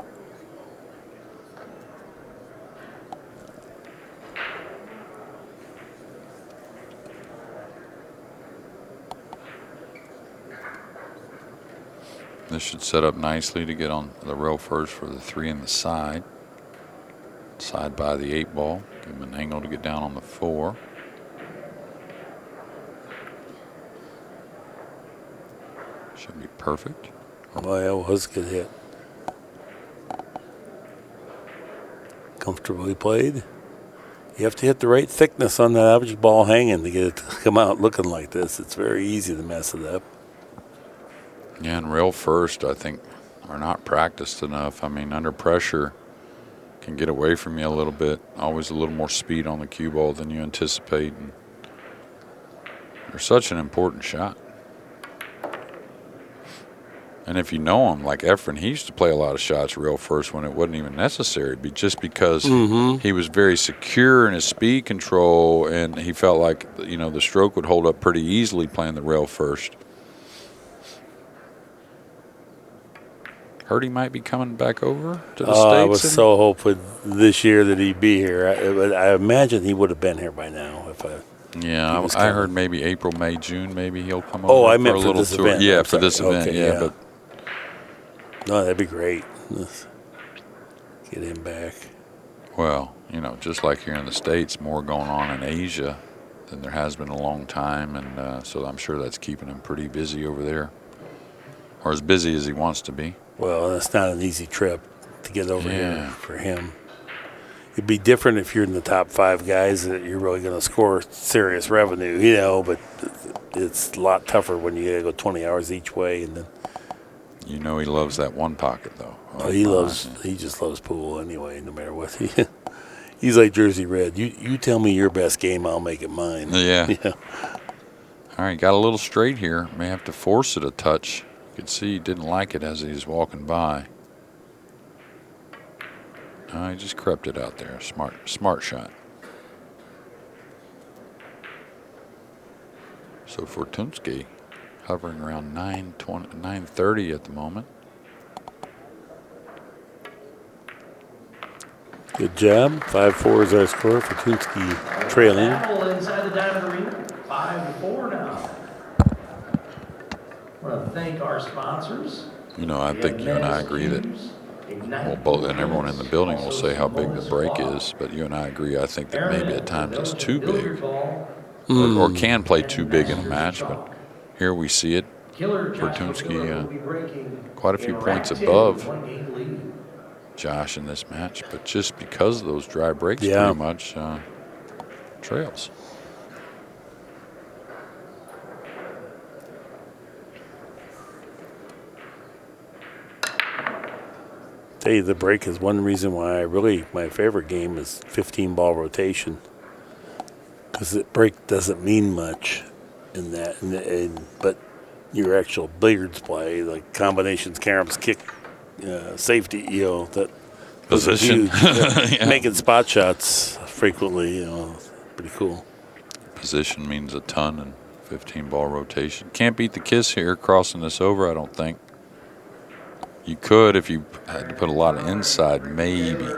This should set up nicely to get on the rail first for the 3 in the side. Side by the 8 ball. Give him an angle to get down on the 4. Should be perfect. Boy, that was a good hit. Comfortably played. You have to hit the right thickness on that average ball hanging to get it to come out looking like this. It's very easy to mess it up. Yeah, and rail first, I think, are not practiced enough. I mean, under pressure, can get away from you a little bit. Always a little more speed on the cue ball than you anticipate. And they're such an important shot. And if you know him, like Efren, he used to play a lot of shots rail first when it wasn't even necessary, just because he was very secure in his speed control, and he felt like, you know, the stroke would hold up pretty easily playing the rail first. Heard he might be coming back over to the States. I was so hoping this year that he'd be here. I imagine he would have been here by now if I. Yeah, I heard maybe April, May, June. Maybe he'll come over. Oh, I for meant a for little this tour. event. Yeah, I'm for sorry. this event. Okay, yeah, but no, that'd be great. Get him back. well, you know, just like here in the States, more going on in Asia than there has been in a long time, and so I'm sure that's keeping him pretty busy over there, or as busy as he wants to be. Well, that's not an easy trip to get over here Yeah. for him. It'd be different if you're in the top 5 guys that you're really going to score serious revenue, you know, but it's a lot tougher when you got to go 20 hours each way. And then You know, he loves that one pocket though. he just loves pool anyway, no matter what. He's like Jersey Red. You tell me your best game, I'll make it mine. Yeah. Yeah. All right, got a little straight here. May have to force it a touch. You could see he didn't like it as he was walking by. He just crept it out there. Smart shot. So Fortunski hovering around 9:30 at the moment. Good job. 5-4 is our score. Fortunski trailing. Apple inside the Diamond Arena, 5-4 now. I want to thank our sponsors. You know, I think you and I agree that, well, both and everyone in the building will say how big the break is, but you and I agree, I think that maybe at times it's too big, or can play too big in a match, but here we see it. Fortunski quite a few points above Josh in this match, but just because of those dry breaks, pretty much trails. Tell you, the break is one reason why my favorite game is 15-ball rotation, because the break doesn't mean much in that, but your actual billiards play, like combinations, caroms, kick, safety, you know, that Position. huge. Making spot shots frequently, you know, pretty cool. Position means a ton in 15-ball rotation. Can't beat the kiss here crossing this over, I don't think. You could if you had to put a lot of inside, maybe.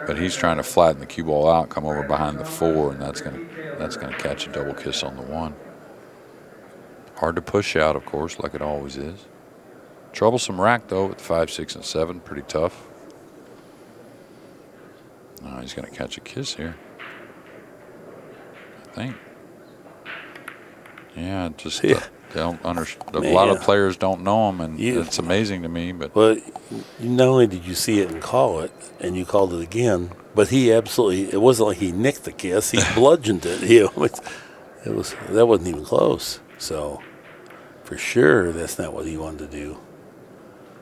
But he's trying to flatten the cue ball out, come over behind the 4, and that's gonna catch a double kiss on the 1. Hard to push out, of course, like it always is. Troublesome rack, though, with 5, 6, and 7. Pretty tough. No, he's going to catch a kiss here, I think. Yeah, just they don't understand. A lot of players don't know him, and it's amazing to me. But well, not only did you see it and call it, and you called it again, but he absolutely—it wasn't like he nicked the kiss; he bludgeoned it. You know, that wasn't even close. So, for sure, that's not what he wanted to do.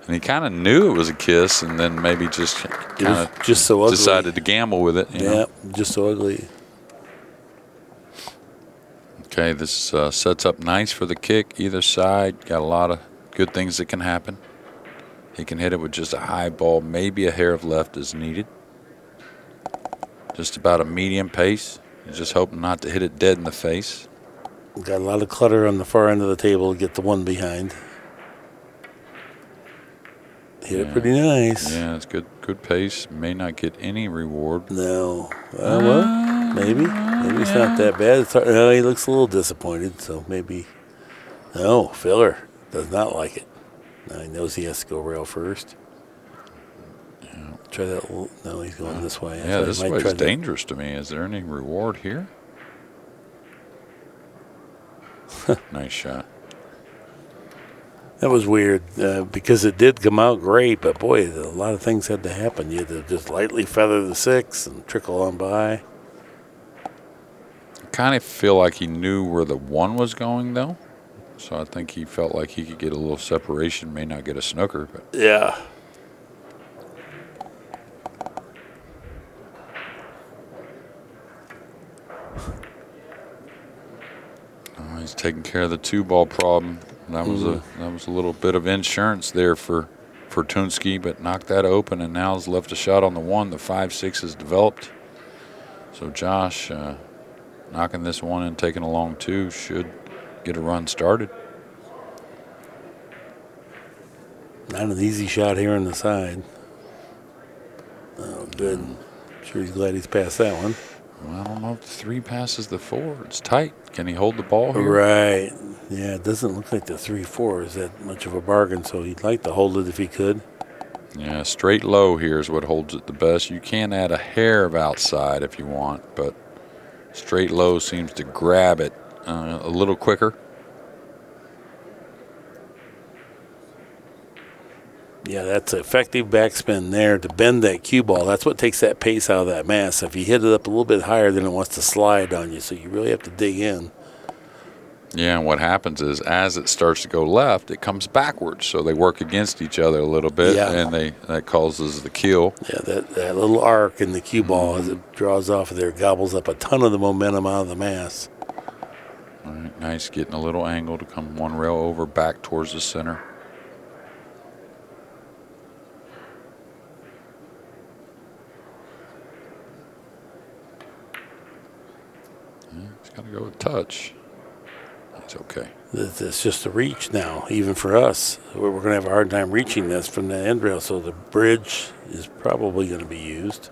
And he kind of knew it was a kiss, and then maybe just kind of just so ugly. Decided to gamble with it. You know? Just so ugly. Okay, this sets up nice for the kick. Either side got a lot of good things that can happen. He can hit it with just a high ball, maybe a hair of left is needed. just about a medium pace. He's just hoping not to hit it dead in the face. Got a lot of clutter on the far end of the table to get the one behind. Hit it pretty nice. Yeah, it's good pace. May not get any reward. No. Well, maybe. Maybe it's not that bad. No, he looks a little disappointed, so maybe. No, filler does not like it. Now he knows he has to go rail first. Yeah. Try that little. No, he's going this way. Yeah, this way is dangerous to me. Is there any reward here? Nice shot. That was weird because it did come out great, but boy, a lot of things had to happen. You had to just lightly feather the 6 and trickle on by. I kind of feel like he knew where the 1 was going, though. So I think he felt like he could get a little separation, may not get a snooker. But Yeah. he's taking care of the 2-ball problem. That was a little bit of insurance there for Fortunski, but knocked that open, and now has left a shot on the 1. The 5-6 is developed. So Josh knocking this 1 and taking a long 2 should get a run started. Not an easy shot here on the side. Oh, good. Sure he's glad he's passed that one. Well, I don't know if the 3 passes the 4. It's tight. Can he hold the ball here? Right. Yeah, it doesn't look like the 3-4 is that much of a bargain, so he'd like to hold it if he could. Yeah, straight low here is what holds it the best. You can add a hair of outside if you want, but straight low seems to grab it a little quicker. Yeah, that's effective backspin there to bend that cue ball. That's what takes that pace out of that mass. If you hit it up a little bit higher, then it wants to slide on you, so you really have to dig in. Yeah, and what happens is as it starts to go left, it comes backwards, so they work against each other a little bit, and that causes the kill. Yeah, that little arc in the cue ball as it draws off of there gobbles up a ton of the momentum out of the mass. All right, nice getting a little angle to come 1 rail over back towards the center. He's got to go with touch. It's okay. It's just a reach now, even for us. We're going to have a hard time reaching this from the end rail, so the bridge is probably going to be used.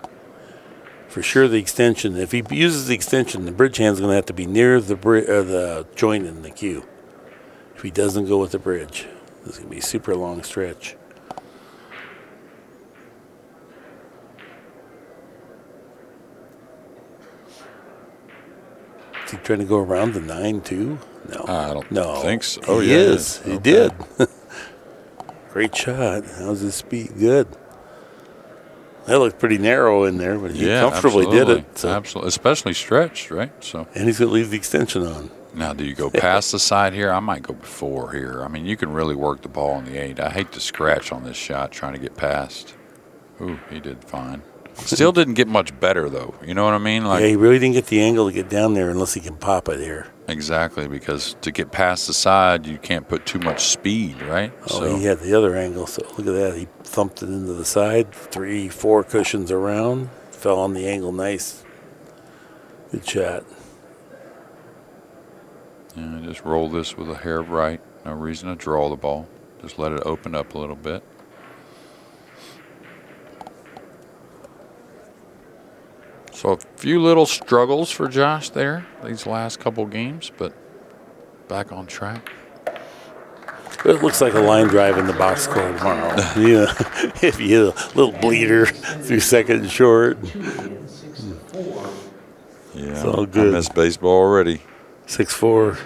For sure, the extension. If he uses the extension, the bridge hand's going to have to be near the joint in the cue. If he doesn't go with the bridge, this is going to be a super long stretch. Is he trying to go around the 9 too? No. I don't think so. Oh, he is. He did. Great shot. How's his speed? Good. That looked pretty narrow in there, but he comfortably did it. So. Absolutely. Especially stretched, right? So. And he's going to leave the extension on. Now, do you go past the side here? I might go before here. I mean, you can really work the ball on the 8. I hate to scratch on this shot trying to get past. Ooh, he did fine. Still didn't get much better, though. You know what I mean? Like, yeah, he really didn't get the angle to get down there unless he can pop it here. Exactly, because to get past the side, you can't put too much speed, right? Oh, he had the other angle, so look at that. He thumped it into the side, 3-4 cushions around, fell on the angle nice. Good shot. Yeah, just roll this with a hair of right. No reason to draw the ball. Just let it open up a little bit. So a few little struggles for Josh there these last couple games, but back on track. It looks like a line drive in the box score tomorrow. Yeah, if you hit a little bleeder through second and short. Yeah, it's all good. I missed baseball already. 6-4.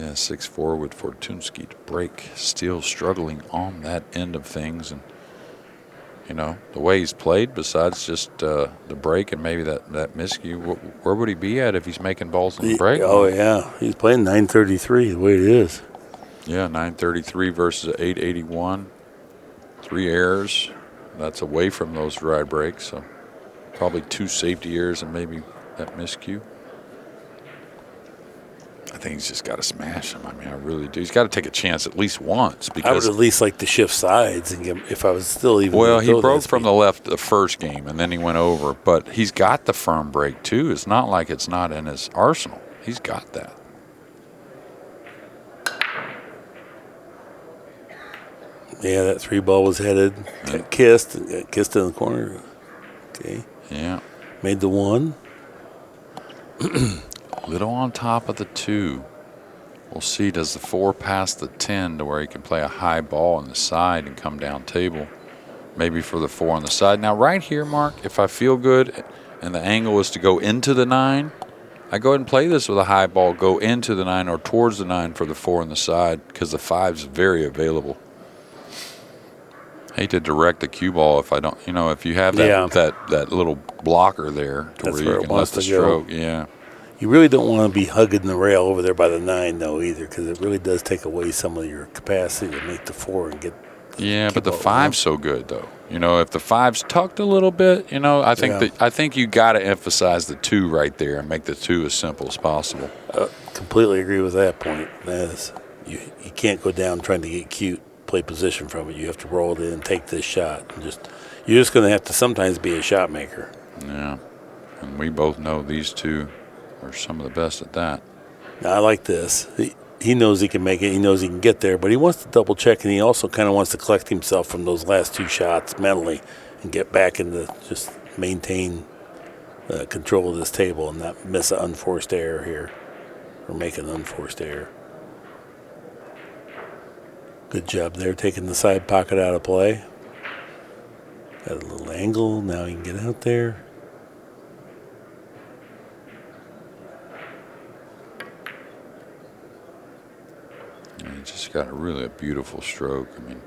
Yeah, 6-4 with Fortunski to break. Still struggling on that end of things, and you know, the way he's played, besides just the break and maybe that miscue, where would he be at if he's making balls on the break? Oh, yeah. He's playing 933 the way it is. Yeah, 933 versus 881. 3 errors. That's away from those dry breaks, so probably 2 safety errors and maybe that miscue. I think he's just got to smash him. I mean, I really do. He's got to take a chance at least once. I would at least like to shift sides and get, if I was still even. Well, he broke from the left the first game, and then he went over. But he's got the firm break, too. It's not like it's not in his arsenal. He's got that. Yeah, that 3-ball was headed. Got kissed in the corner. Okay. Yeah. Made the 1. Little on top of the 2. We'll see, does the 4 pass the 10 to where he can play a high ball on the side and come down table? Maybe for the 4 on the side. Now, right here, Mark, if I feel good and the angle is to go into the 9, I go ahead and play this with a high ball, go into the 9 or towards the 9 for the 4 on the side because the 5's very available. Hate to direct the cue ball if I don't, if you have that little blocker there to where you can let the stroke. Yeah. You really don't want to be hugging the rail over there by the 9, though, either, because it really does take away some of your capacity to make the 4 and get. Yeah, but the 5's so good, though. If the 5's tucked a little bit, I think you got to emphasize the 2 right there and make the 2 as simple as possible. Completely agree with that point. You can't go down trying to get cute, play position from it. You have to roll it in and take this shot. You're just going to have to sometimes be a shot maker. Yeah, and we both know these 2 are some of the best at that. I like this. He knows he can make it. He knows he can get there, but he wants to double check, and he also kind of wants to collect himself from those last 2 shots mentally and get back into just maintain control of this table and not miss an unforced error here or make an unforced error. Good job there, taking the side pocket out of play. Got a little angle. Now he can get out there. He just got a beautiful stroke. I mean,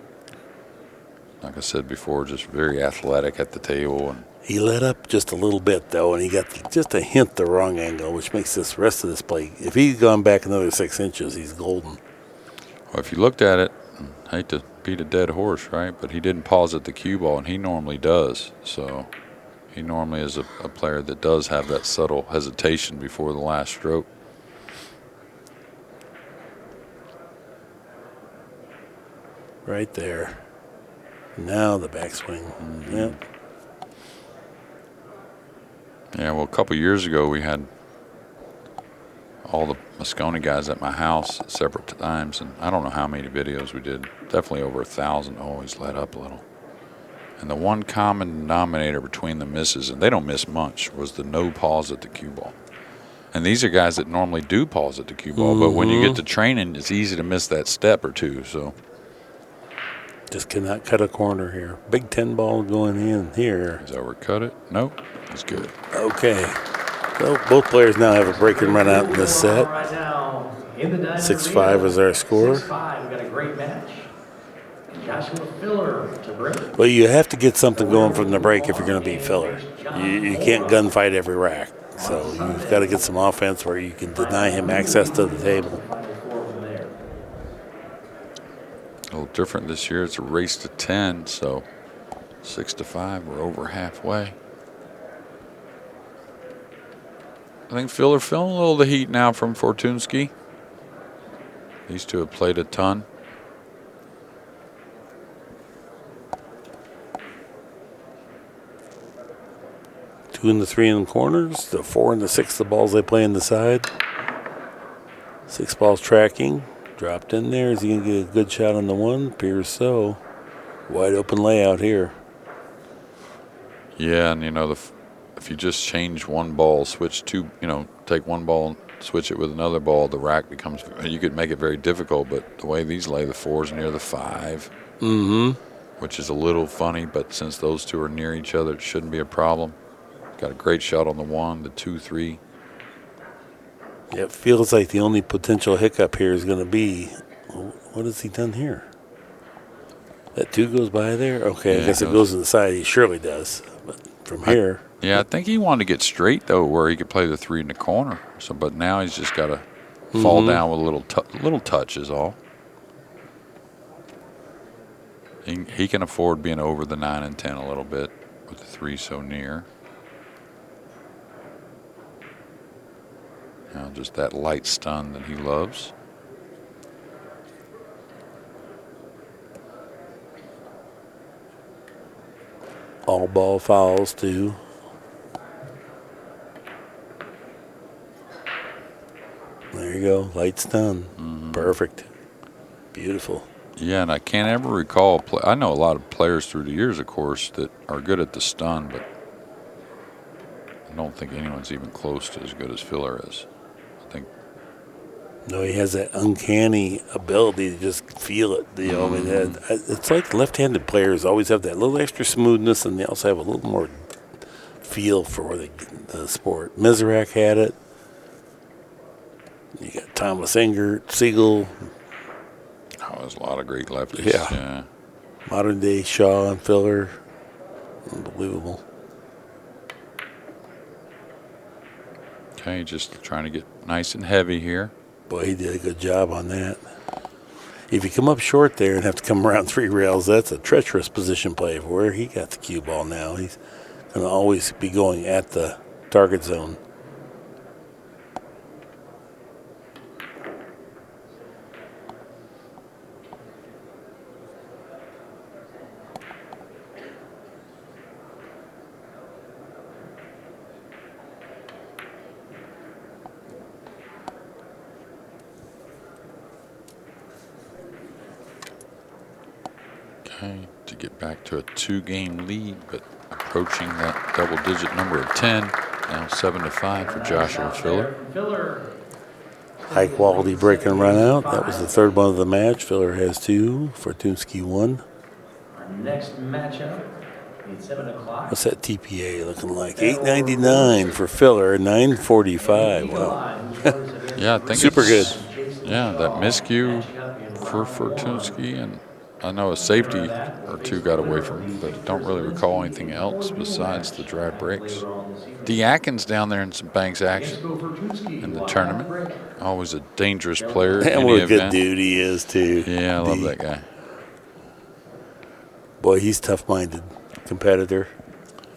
like I said before, just very athletic at the table. And he let up just a little bit, though, and he got just a hint the wrong angle, which makes this rest of this play. If he'd gone back another 6 inches, he's golden. Well, if you looked at it, I hate to beat a dead horse, right? But he didn't pause at the cue ball, and he normally does. So he normally is a player that does have that subtle hesitation before the last stroke. Right there. Now the backswing. Mm-hmm. Yep. Yeah, well, a couple years ago we had all the Moscone guys at my house at separate times, and I don't know how many videos we did. Definitely over 1,000. Always let up a little. And the one common denominator between the misses, and they don't miss much, was the no pause at the cue ball. And these are guys that normally do pause at the cue ball, but when you get to training, it's easy to miss that step or two. So just cannot cut a corner here. Big 10 ball going in here. Does overcut it? Nope. It's good. Okay. So both players now have a break and run out in this set. 6-5 is our score. 6-5. We got a great match. Joshua Filler to break. Well, you have to get something going from the break if you're going to beat Filler. You can't gunfight every rack. So you've got to get some offense where you can deny him access to the table. A little different this year. It's a race to 10, so 6-5. We're over halfway. I think Filler feeling a little of the heat now from Fortunski. These two have played a ton. Two and the 3 in the corners. The 4 and the 6, the balls they play in the side. 6 balls tracking. Dropped in there. Is he going to get a good shot on the 1? Appears so. Wide open layout here. Yeah, and if you just change one ball, switch two, take one ball and switch it with another ball, the rack becomes, you could make it very difficult, but the way these lay, the 4's near the 5, which is a little funny, but since those two are near each other, it shouldn't be a problem. Got a great shot on the 1, the 2, 3. Yeah, it feels like the only potential hiccup here is going to be, what has he done here? That 2 goes by there? Okay, yeah, I guess it goes to the side. He surely does. But from here. Yeah, I think he wanted to get straight, though, where he could play the 3 in the corner. So, but now he's just got to fall down with a little touch is all. He can afford being over the 9 and 10 a little bit with the 3 so near. Now just that light stun that he loves. All ball fouls, too. There you go. Light stun. Perfect. Beautiful. Yeah, and I can't ever recall. I know a lot of players through the years, of course, that are good at the stun, but I don't think anyone's even close to as good as Filler is. I think. No, he has that uncanny ability to just feel it. You know, I mean, it's like left-handed players always have that little extra smoothness, and they also have a little more feel for the sport. Mizrak had it. You got Thomas Engert, Siegel. Oh, there's a lot of great lefties. Yeah. Modern day Shaw and Filler. Unbelievable. Okay, just trying to get nice and heavy here. Boy, he did a good job on that. If you come up short there and have to come around 3 rails, that's a treacherous position play for where he got the cue ball now. He's going to always be going at the target zone. Okay, to get back to a 2-game lead, but approaching that double-digit number of 10. Now 7-5 for Joshua Filler. High quality break and run out. That was the third one of the match. Filler has 2. Fortunski 1. Our next matchup at 7 o'clock. What's that TPA looking like? $8.99 for Filler, $9.45. Wow. Yeah, I think Super good. Yeah, that miscue for Fortunski, and I know a safety or 2 got away from him, but I don't really recall anything else besides the dry breaks. D. Atkins down there in some Banks action in the tournament. Always a dangerous player. And what a good dude he is, too. Yeah, I love that guy. Boy, he's tough-minded competitor.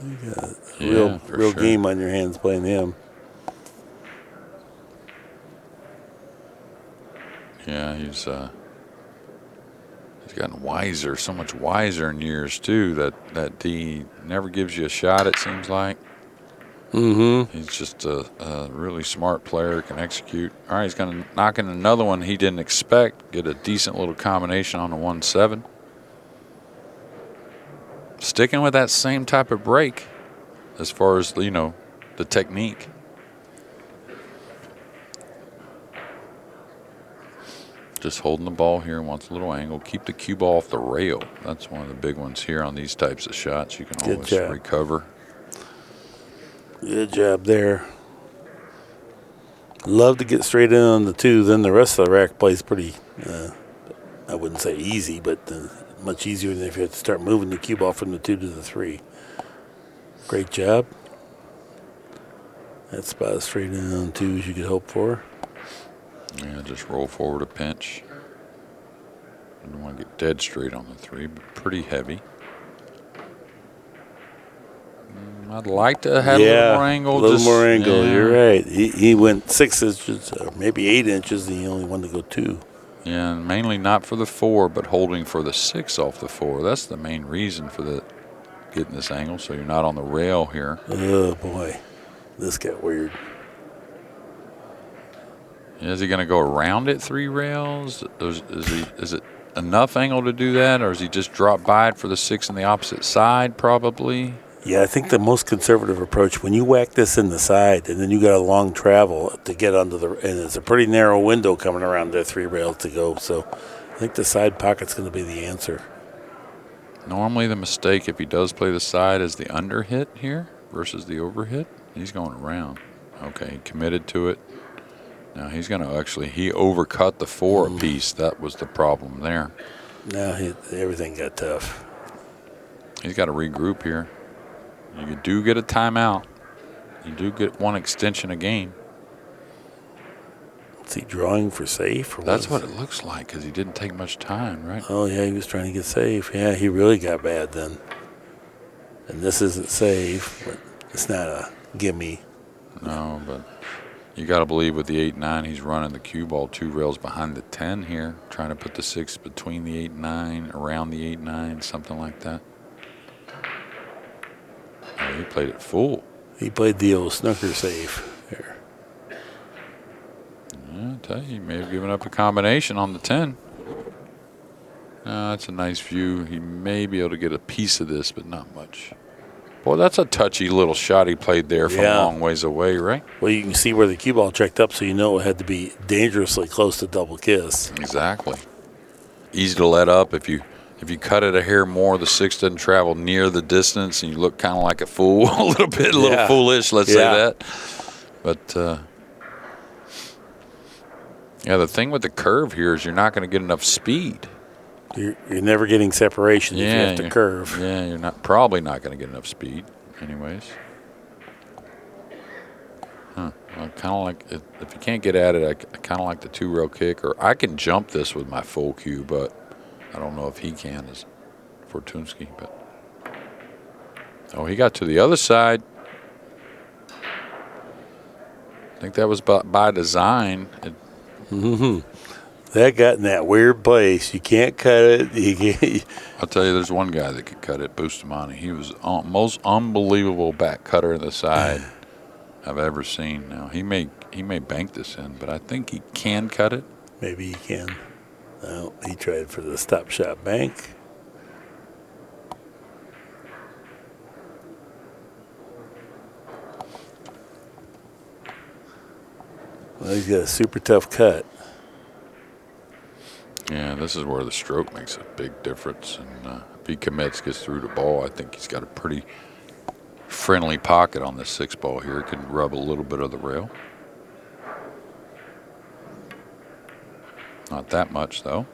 You got a real game on your hands playing him. Yeah, he's gotten wiser, so much wiser in years too. That D never gives you a shot, it seems like. He's just a really smart player, can execute. All right, he's going to knock in another one he didn't expect. Get a decent little combination on the 1-7. Sticking with that same type of break as far as, you know, the technique. Just holding the ball here, wants a little angle. Keep the cue ball off the rail. That's one of the big ones here on these types of shots. You can always recover. Good job there. Love to get straight in on the 2. Then the rest of the rack plays pretty, I wouldn't say easy, but much easier than if you had to start moving the cue ball from the 2 to the 3. Great job. That's about as straight in on 2 as you could hope for. Yeah, just roll forward a pinch. You don't want to get dead straight on the 3, but pretty heavy. I'd like to have a little more angle. A little more angle, you're right. He went 6 inches, or maybe 8 inches, and he only wanted to go 2. Yeah, and mainly not for the 4, but holding for the 6 off the 4. That's the main reason for getting this angle, so you're not on the rail here. Oh, boy. This got weird. Is he going to go around it 3 rails? Is it enough angle to do that, or is he just drop by it for the 6 on the opposite side, probably? Yeah, I think the most conservative approach, when you whack this in the side and then you got a long travel to get onto and it's a pretty narrow window coming around the 3 rails to go. So I think the side pocket's going to be the answer. Normally the mistake, if he does play the side, is the under hit here versus the over hit. He's going around. Okay, he committed to it. Now he's going to he overcut the 4 apiece. That was the problem there. Now everything got tough. He's got to regroup here. You do get a timeout. You do get 1 extension a game. Is he drawing for safe? Or That's what it looks like because he didn't take much time, right? Oh, yeah, he was trying to get safe. Yeah, he really got bad then. And this isn't safe, but it's not a gimme. No, but You got to believe with the 8-9, he's running the cue ball 2 rails behind the 10 here, trying to put the 6 between the 8-9, around the 8-9, something like that. Oh, he played it full. He played the old snooker safe there. Yeah, I tell you, he may have given up a combination on the 10. That's a nice view. He may be able to get a piece of this, but not much. Boy, that's a touchy little shot he played there from a long ways away, right? Well, you can see where the cue ball checked up, so you know it had to be dangerously close to double kiss. Exactly. Easy to let up. If you cut it a hair more, the 6 doesn't travel near the distance, and you look kind of like a fool, a little bit, a little foolish, let's say that. But, yeah, the thing with the curve here is you're not going to get enough speed. You're never getting separation if you have to curve. Yeah, you're probably not going to get enough speed anyways. Well, kind of like, if you can't get at it, I kind of like the 2-rail kick, or I can jump this with my full cue, but I don't know if he can as Fortunski. But oh, he got to the other side. I think that was by design. That got in that weird place. You can't cut it. I'll tell you, there's one guy that could cut it, Bustamante. He was most unbelievable back cutter in the side I've ever seen. Now he may bank this in, but I think he can cut it. Maybe he can. No, he tried for the stop shot bank. Well, he's got a super tough cut. Yeah, this is where the stroke makes a big difference. And if he commits, gets through the ball, I think he's got a pretty friendly pocket on this 6 ball here. It can rub a little bit of the rail. Not that much, though.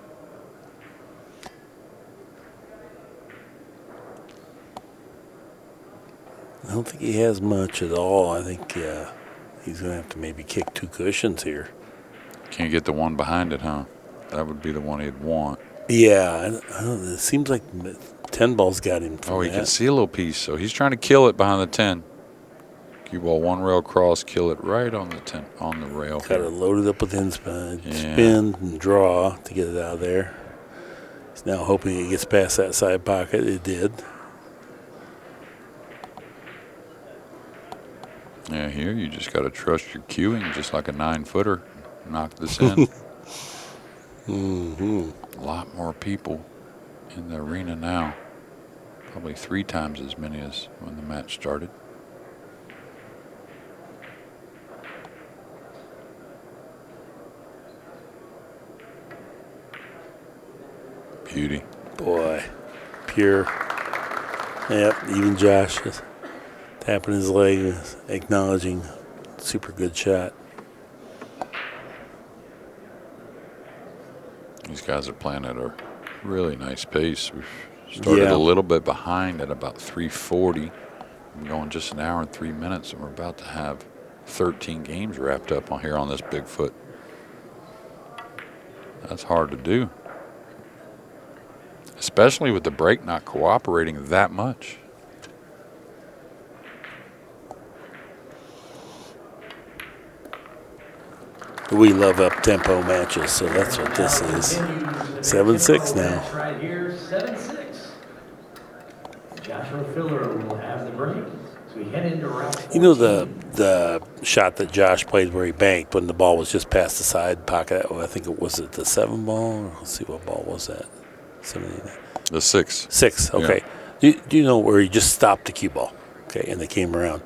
I don't think he has much at all. I think he's going to have to maybe kick 2 cushions here. Can't get the one behind it, huh? That would be the one he'd want. Yeah, I don't know. It seems like 10 ball's got him. Oh, he can see a little piece, so he's trying to kill it behind the 10. Cue ball 1 rail cross, kill it right on the 10 on the rail. Got it loaded up with spin and draw to get it out of there. He's now hoping it gets past that side pocket. It did. Yeah, here you just got to trust your cueing, just like a 9-footer. Knock this in. A lot more people in the arena now. Probably 3 times as many as when the match started. Beauty. Boy, pure. Yep, even Josh is tapping his leg, acknowledging super good shot. These guys are playing at a really nice pace. We've started a little bit behind at about 3:40. I'm going just an hour and 3 minutes, and we're about to have 13 games wrapped up on here on this Bigfoot. That's hard to do, especially with the break not cooperating that much. We love up-tempo matches, so that's what this is. 7-6 now. Right here, 7-6. Joshua Filler will have the break. So we head into round 14. You know the shot that Josh played where he banked when the ball was just past the side pocket? I think it was the 7 ball? Let's see, what ball was that? 79. The 6. 6, okay. Yeah. Do you know where he just stopped the cue ball? Okay, and they came around.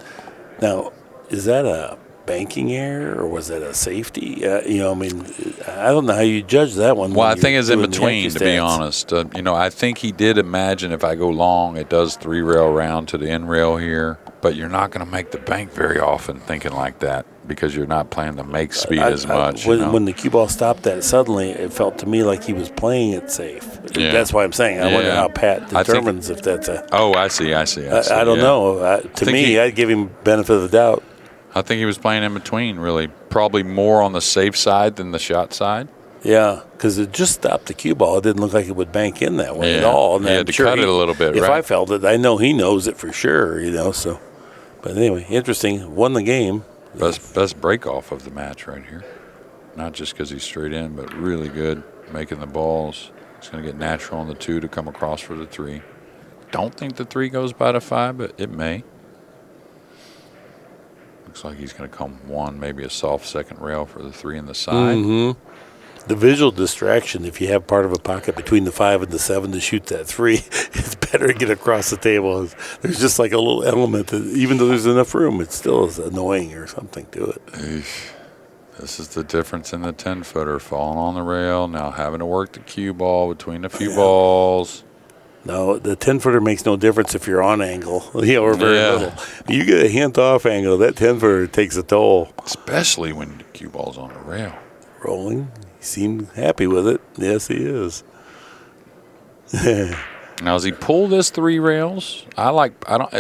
Now, is that a banking error or was that a safety? I don't know how you judge that one. Well, I think it's in between, to be honest. I think he did imagine if I go long, it does 3-rail round to the end rail here. But you're not going to make the bank very often thinking like that because you're not planning to make speed as much. When the cue ball stopped that suddenly, it felt to me like he was playing it safe. Yeah. That's why I'm saying I wonder how Pat determines if that's a. Oh, I see. I don't know. To me, I'd give him benefit of the doubt. I think he was playing in between, really. Probably more on the safe side than the shot side. Yeah, because it just stopped the cue ball. It didn't look like it would bank in that way at all. And he had to cut it a little bit, if right? I felt it, I know he knows it for sure, so. But anyway, interesting. Won the game. Best break off of the match right here. Not just because he's straight in, but really good making the balls. He's going to get natural on the 2 to come across for the 3. Don't think the 3 goes by the 5, but it may. Looks like he's going to come 1, maybe a soft second rail for the 3 in the side. Mm-hmm. The visual distraction, if you have part of a pocket between the 5 and the 7 to shoot that 3, it's better to get across the table. There's just like a little element that, even though there's enough room, it still is annoying or something to it. Eesh. This is the difference in the 10-footer, falling on the rail, now having to work the cue ball between a few balls. No, the 10-footer makes no difference if you're on angle, or very little. You get a hint off angle, that 10-footer takes a toll. Especially when the cue ball's on the rail. Rolling. He seemed happy with it. Yes, he is. Now, as he pull this 3 rails,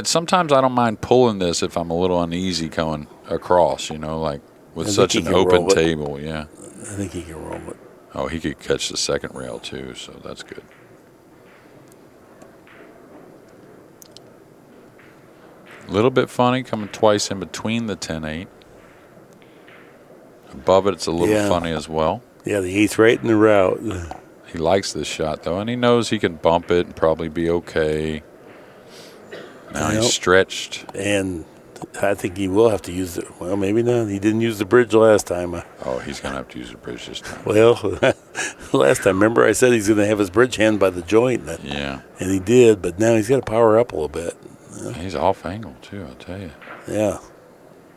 sometimes I don't mind pulling this if I'm a little uneasy going across, like with such an open table. Yeah. I think he can roll it. Oh, he could catch the second rail too, so that's good. A little bit funny coming twice in between the 10-8. Above it, it's a little funny as well. Yeah, the 8's right in the route. He likes this shot, though, and he knows he can bump it and probably be okay. Now he's stretched. And I think he will have to use it. Well, maybe not. He didn't use the bridge last time. Oh, he's going to have to use the bridge this time. Well, last time, remember I said he's going to have his bridge hand by the joint. Yeah. And he did, but now he's got to power up a little bit. He's off angle, too, I'll tell you. Yeah.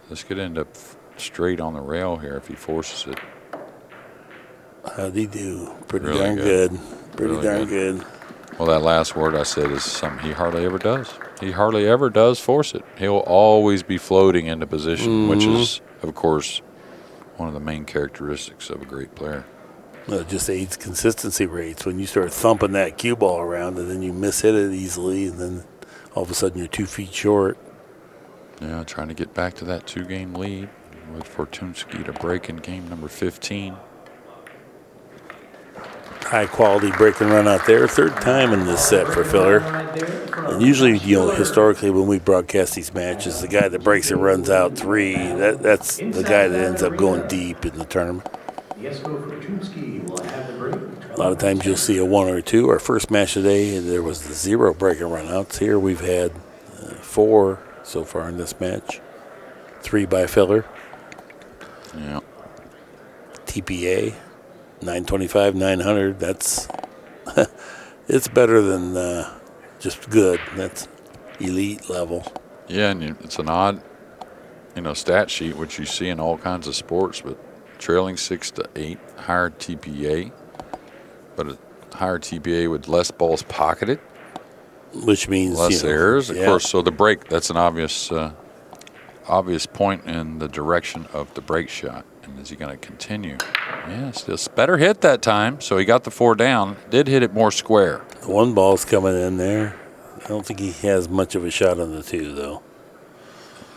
This could end up straight on the rail here if he forces it. How'd he do? Pretty really darn good. Pretty really darn good. Well, that last word I said is something he hardly ever does. He hardly ever does force it. He'll always be floating into position, which is, of course, one of the main characteristics of a great player. Well, it just aids consistency rates. When you start thumping that cue ball around and then you miss-hit it easily and then all of a sudden you're 2 feet short. Yeah, trying to get back to that 2-game lead with Fortunski to break in game number 15. High-quality break and run out there. 3rd time in this set for Filler. And usually, historically, when we broadcast these matches, the guy that breaks and runs out 3, that's the guy that ends up going deep in the tournament. Mieszko Fortunski will have the break. A lot of times you'll see a 1 or 2. Our first match today, there was the 0 break and run outs. Here we've had 4 so far in this match. 3 by Filler. Yeah. TPA. 925, 900, that's it's better than just good. That's elite level. Yeah, and it's an odd, stat sheet, which you see in all kinds of sports, but trailing 6 to 8, higher TPA, but a higher TPA with less balls pocketed. Which means less errors, of course. So the break, that's an obvious point in the direction of the break shot. And is he going to continue? Yes, just better hit that time. So he got the 4 down. Did hit it more square. The 1 ball's coming in there. I don't think he has much of a shot on the 2, though.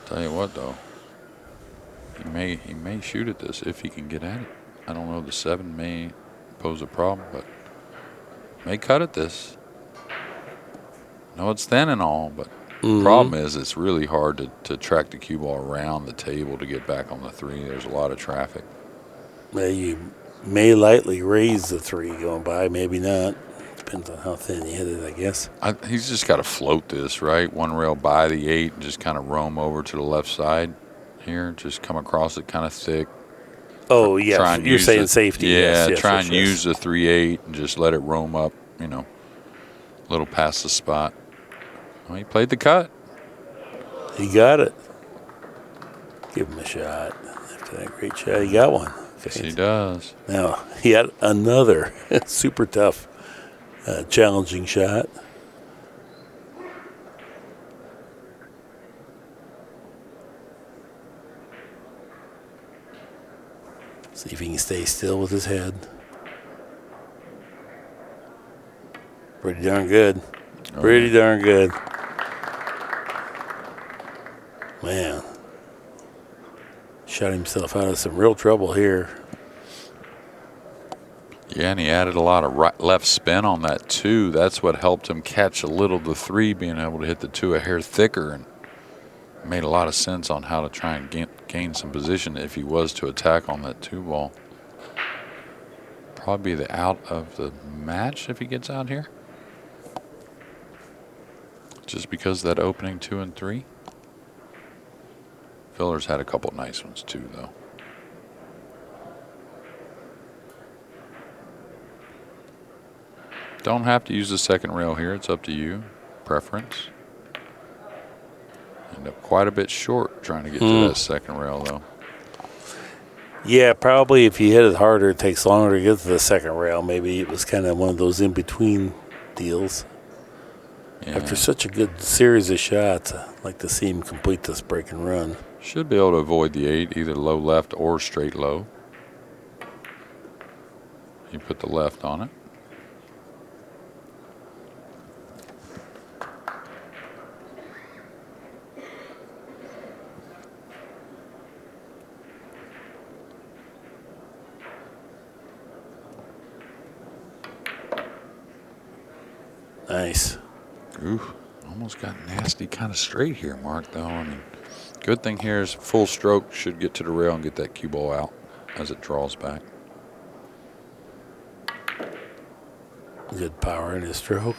Tell you what, though, he may shoot at this if he can get at it. I don't know. The 7 may pose a problem, but may cut at this. No, it's thin and all, but the problem is it's really hard to track the cue ball around the table to get back on the 3. There's a lot of traffic. Well, you may lightly raise the 3 going by, maybe not. Depends on how thin you hit it, I guess. He's just got to float this, right? 1 rail by the 8 and just kind of roam over to the left side here. Just come across it kind of thick. Oh, yeah. You're saying safety. Yeah, yes, try and use the 3-8 and just let it roam up, a little past the spot. Well, he played the cut. He got it. Give him a shot. After that great shot, he got one. Yes, he does. Now, he had another super tough, challenging shot. See if he can stay still with his head. Pretty darn good. Pretty darn good. Man. Shot himself out of some real trouble here. Yeah, and he added a lot of left spin on that, too. That's what helped him catch a little the 3, being able to hit the 2 a hair thicker and made a lot of sense on how to try and gain some position if he was to attack on that 2-ball. Probably the out of the match if he gets out here. Just because that opening 2 and 3. Filler's had a couple nice ones too, though. Don't have to use the second rail here. It's up to you. Preference. End up quite a bit short trying to get to that second rail, though. Yeah, probably if you hit it harder, it takes longer to get to the second rail. Maybe it was kind of one of those in-between deals. Yeah. After such a good series of shots, I'd like to see him complete this break and run. Should be able to avoid the 8, either low left or straight low. You put the left on it. Nice. Ooh, almost got nasty kind of straight here, Mark, though. I mean, good thing here is full stroke should get to the rail and get that cue ball out as it draws back. Good power in his stroke.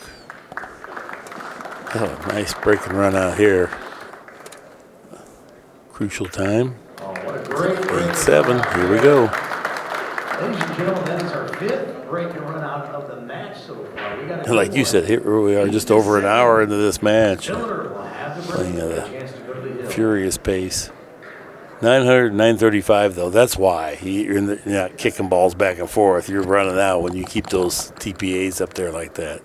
Oh, nice break and run out here. Crucial time. Oh, what a great 8-7. Here we go. Ladies and gentlemen, that is our 5th break and run out of the match so far. We got And like you said, here we are just over an hour into this match. Filler will have the break, Playing at a chance to go to the hill. a furious pace. 900, 935, though. That's why you're not kicking balls back and forth. You're running out when you keep those TPAs up there like that.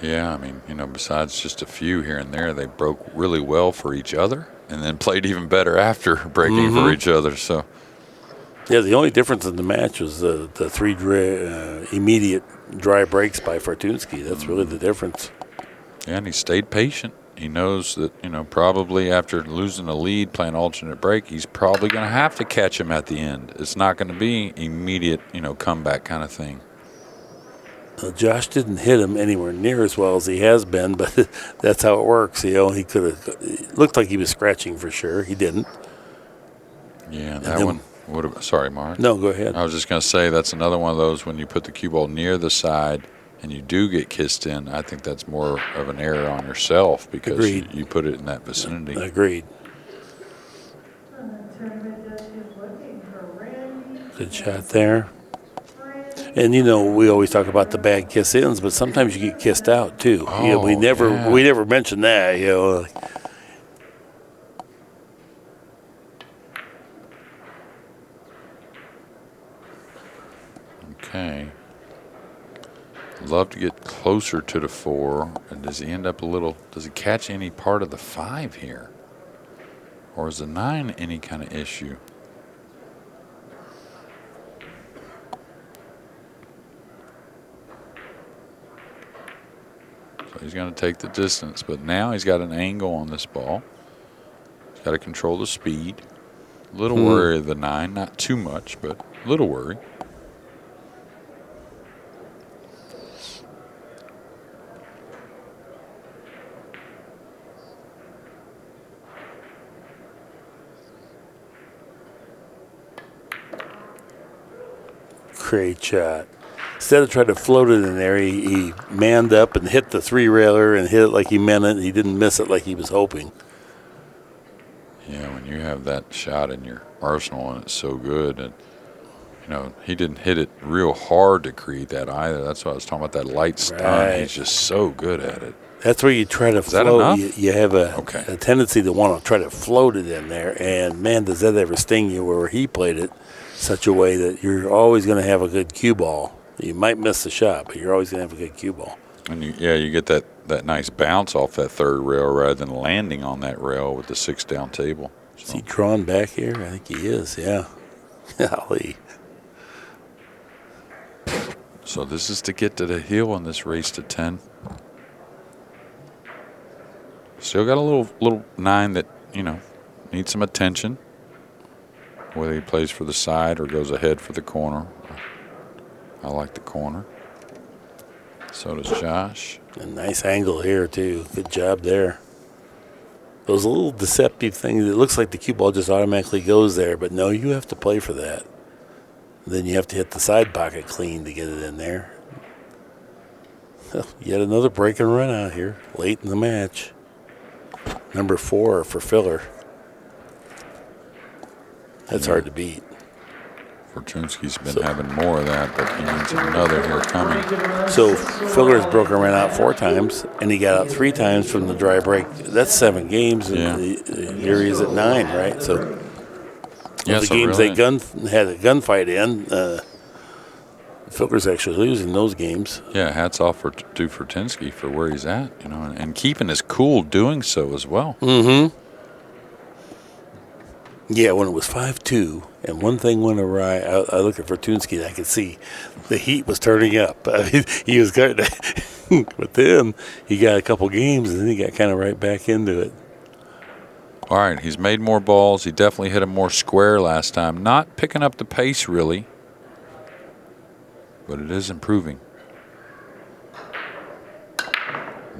Yeah, I mean, you know, besides just a few here and there, they broke really well for each other and then played even better after breaking for each other. So, yeah, the only difference in the match was the 3 immediate dry breaks by Fortunski. That's really the difference. yeah, and he stayed patient. He knows that, you know, probably after losing a lead, playing alternate break, he's probably going to have to catch him at the end. It's not going to be immediate, you know, comeback kind of thing. Josh didn't hit him anywhere near as well as he has been, but that's how it works. You know, he could have looked like he was scratching for sure. He didn't. Yeah, that one would have. Sorry, Mark. No, go ahead. I was just going to say that's another one of those when you put the cue ball near the side and you do get kissed in. I think that's more of an error on yourself because you put it in that vicinity. Agreed. Good shot there. And you know, we always talk about the bad kiss ins, but sometimes you get kissed out too. Oh, you know, we never mentioned that. You know. Okay. Love to get closer to the 4. And does he end up does he catch any part of the 5 here? Or is the 9 any kind of issue? So he's going to take the distance, but now he's got an angle on this ball. He's got to control the speed. A little worry of the 9, not too much, but a little worry. Great shot. Instead of trying to float it in there, he manned up and hit the 3-railer and hit it like he meant it. He didn't miss it like he was hoping. Yeah, when you have that shot in your arsenal and it's so good, and you know he didn't hit it real hard to create that either. That's why I was talking about that light stun. Right. He's just so good at it. That's where you try to Is that float. enough? You have a tendency to want to try to float it in there, and man, does that ever sting you where he played it such a way that you're always going to have a good cue ball. You might miss the shot, but you're always going to have a good cue ball. And you get that nice bounce off that 3rd rail rather than landing on that rail with the 6 down table. So. Is he drawn back here? I think he is, yeah. Golly. So this is to get to the hill in this race to 10. Still got a little 9 that, you know, needs some attention. Whether he plays for the side or goes ahead for the corner. I like the corner. So does Josh. A nice angle here, too. Good job there. those little deceptive things. It looks like the cue ball just automatically goes there, but no, you have to play for that. Then you have to hit the side pocket clean to get it in there. Yet another break and run out here late in the match. Number 4 for Filler. That's hard to beat. Fortunski's been having more of that, but he needs another here coming. So Filler's broken ran out 4 times, and he got out 3 times from the dry break. That's 7 games, and here he is at 9, right? So the games really, they had a gunfight in, Filler's actually losing those games. Yeah, hats off to Fortunski for where he's at, you know, and keeping his cool doing so as well. Mm-hmm. Yeah, when it was 5-2 and one thing went awry, I looked at Fortunski and I could see the heat was turning up. I mean, he was good, but then he got a couple games and then he got kind of right back into it. All right, he's made more balls. He definitely hit him more square last time. Not picking up the pace really, but it is improving.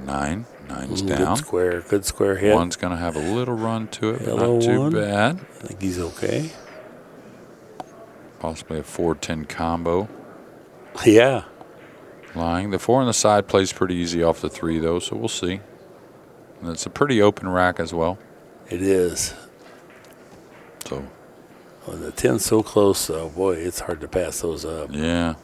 9's down. Good square hit. 1's going to have a little run to it, but Hello, not too 1. bad. I think he's okay. Possibly a 4-10 combo. Yeah. Lying. The 4 on the side plays pretty easy off the 3, though, so we'll see. And it's a pretty open rack as well. It is. So. Well, the 10's so close, though. Boy, it's hard to pass those up. Yeah.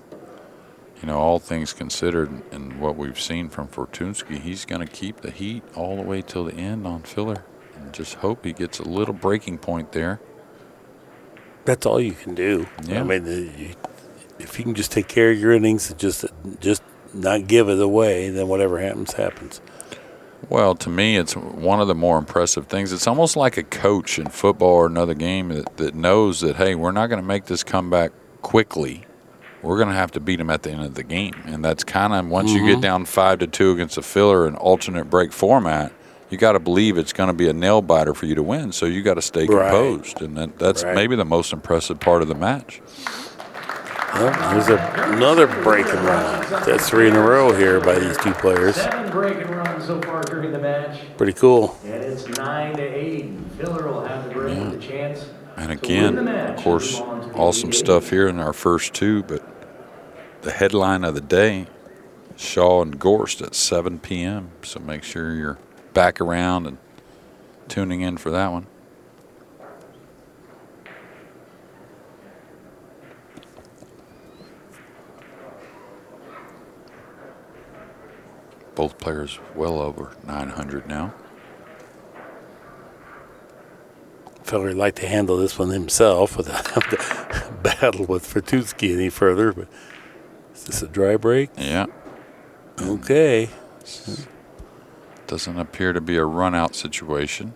You know, all things considered, and what we've seen from Fortunski, he's going to keep the heat all the way till the end on Filler. And just hope he gets a little breaking point there. That's all you can do. Yeah. I mean, if you can just take care of your innings and just not give it away, then whatever happens, happens. Well, to me, it's one of the more impressive things. It's almost like a coach in football or another game that knows that, hey, we're not going to make this comeback quickly. We're going to have to beat them at the end of the game. And that's kind of, once you get down 5-2 against a Filler in alternate break format, you got to believe it's going to be a nail biter for you to win. So you got to stay composed. And that's maybe the most impressive part of the match. Well, there's another break and run. That's 3 in a row here by these 2 players. 7 break and runs so far during the match. Pretty cool. And it's 9-8. Filler will have the break with a chance. And again, of course, awesome stuff here in our first 2, but the headline of the day, Shaw and Gorst at 7 p.m. So make sure you're back around and tuning in for that one. Both players well over 900 now. Filler would like to handle this one himself without having to battle with Fortunski any further. But is this a dry break? Yeah. Okay. Doesn't appear to be a run-out situation.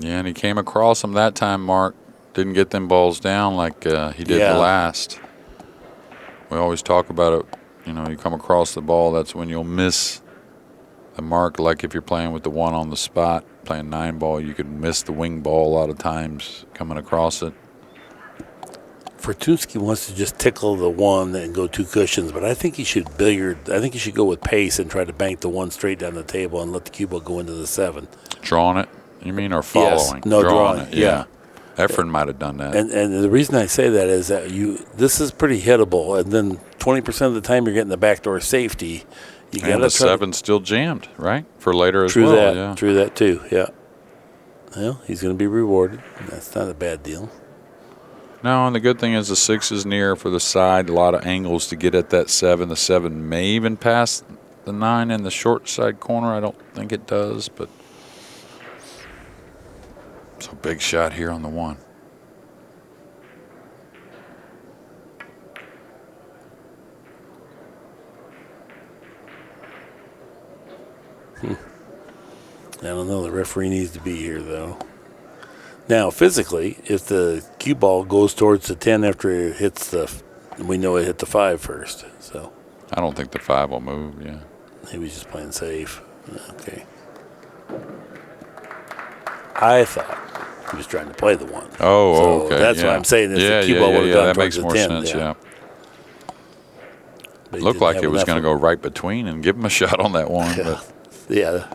Yeah, and he came across him that time, Mark. Didn't get them balls down like he did the last. We always talk about it. You know, you come across the ball, that's when you'll miss the mark. Like if you're playing with the 1 on the spot, playing 9 ball, you could miss the wing ball a lot of times coming across it. Fortunski wants to just tickle the 1 and go 2 cushions, but I think he should billiard. I think he should go with pace and try to bank the 1 straight down the table and let the cue ball go into the 7. Drawing it, you mean, or following? Yes. No, drawing it. Yeah. Efren might have done that. And the reason I say that is that this is pretty hittable, and then 20% of the time you're getting the backdoor safety. You got the 7's still jammed, right? For later as True well. that. Yeah. True that too. Yeah. Well, he's going to be rewarded. That's not a bad deal. No, and the good thing is the 6 is near for the side. A lot of angles to get at that 7. The 7 may even pass the 9 in the short side corner. I don't think it does, but so big shot here on the 1. I don't know. The referee needs to be here, though. Now, physically, if the cue ball goes towards the 10 after it hits we know it hit the 5 first. So I don't think the 5 will move, yeah. He was just playing safe. Okay. I thought He was trying to play the 1. Oh, so okay. That's what I'm saying. Is the cue ball would have gone that towards makes the more 10. sense, yeah. But he Looked didn't like have it was enough going to of go right between and give him a shot on that one. Yeah, But yeah,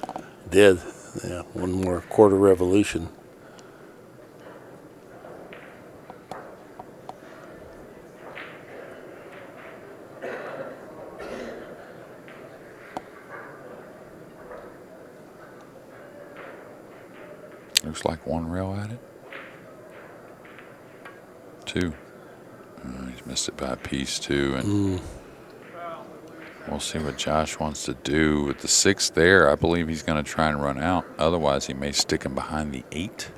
did. Yeah, one more quarter revolution. looks like 1 rail at it. 2. He's missed it by a piece, too. And we'll see what Josh wants to do. With the 6 there, I believe he's going to try and run out. Otherwise, he may stick him behind the 8.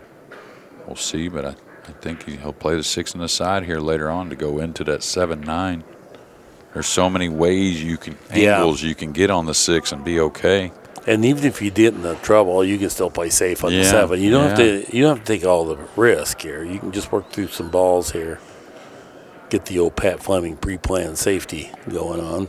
We'll see, but I think he'll play the 6 on the side here later on to go into that 7-9. There's so many ways angles you can get on the 6 and be okay. And even if you get into trouble, you can still play safe on the 7. You don't have to take all the risk here. You can just work through some balls here. Get the old Pat Fleming pre-planned safety going on.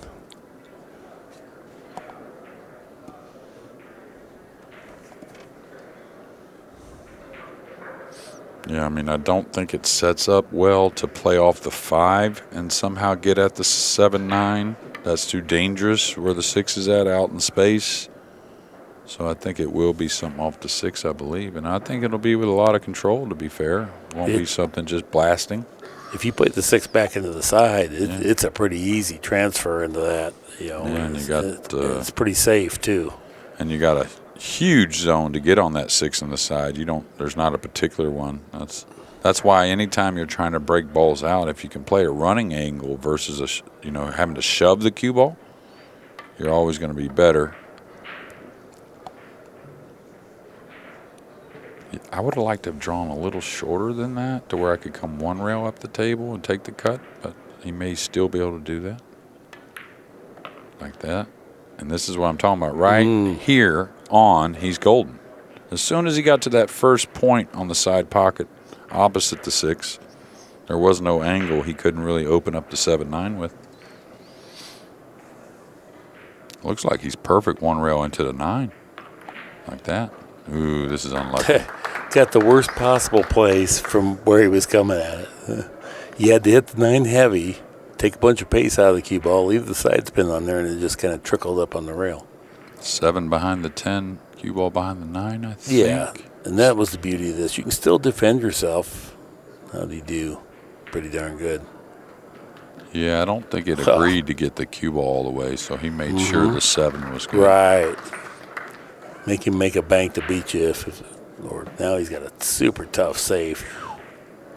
Yeah, I mean, I don't think it sets up well to play off the 5 and somehow get at the 7-9. That's too dangerous where the 6 is at, out in space. So I think it will be something off the 6, I believe. And I think it'll be with a lot of control, to be fair. It won't be something just blasting. If you put the 6 back into the side, it's a pretty easy transfer into that. And you got it's pretty safe, too. And you got a huge zone to get on that 6 on the side. There's not a particular one. That's why anytime you're trying to break balls out, if you can play a running angle versus having to shove the cue ball, you're always going to be better. I would have liked to have drawn a little shorter than that to where I could come 1 rail up the table and take the cut, but he may still be able to do that. Like that. And this is what I'm talking about. Right here on, he's golden. As soon as he got to that first point on the side pocket opposite the 6, there was no angle he couldn't really open up the 7-9 with. Looks like he's perfect 1 rail into the 9. Like that. Ooh, this is unlucky. Got the worst possible place from where he was coming at it. You had to hit the 9 heavy, take a bunch of pace out of the cue ball, leave the side spin on there, and it just kind of trickled up on the rail. 7 behind the 10, cue ball behind the 9, I think. Yeah, and that was the beauty of this. You can still defend yourself. How'd he do? Pretty darn good. Yeah, I don't think it agreed to get the cue ball all the way, so he made sure the 7 was good. Right. Make him make a bank to beat you. Or now he's got a super tough save.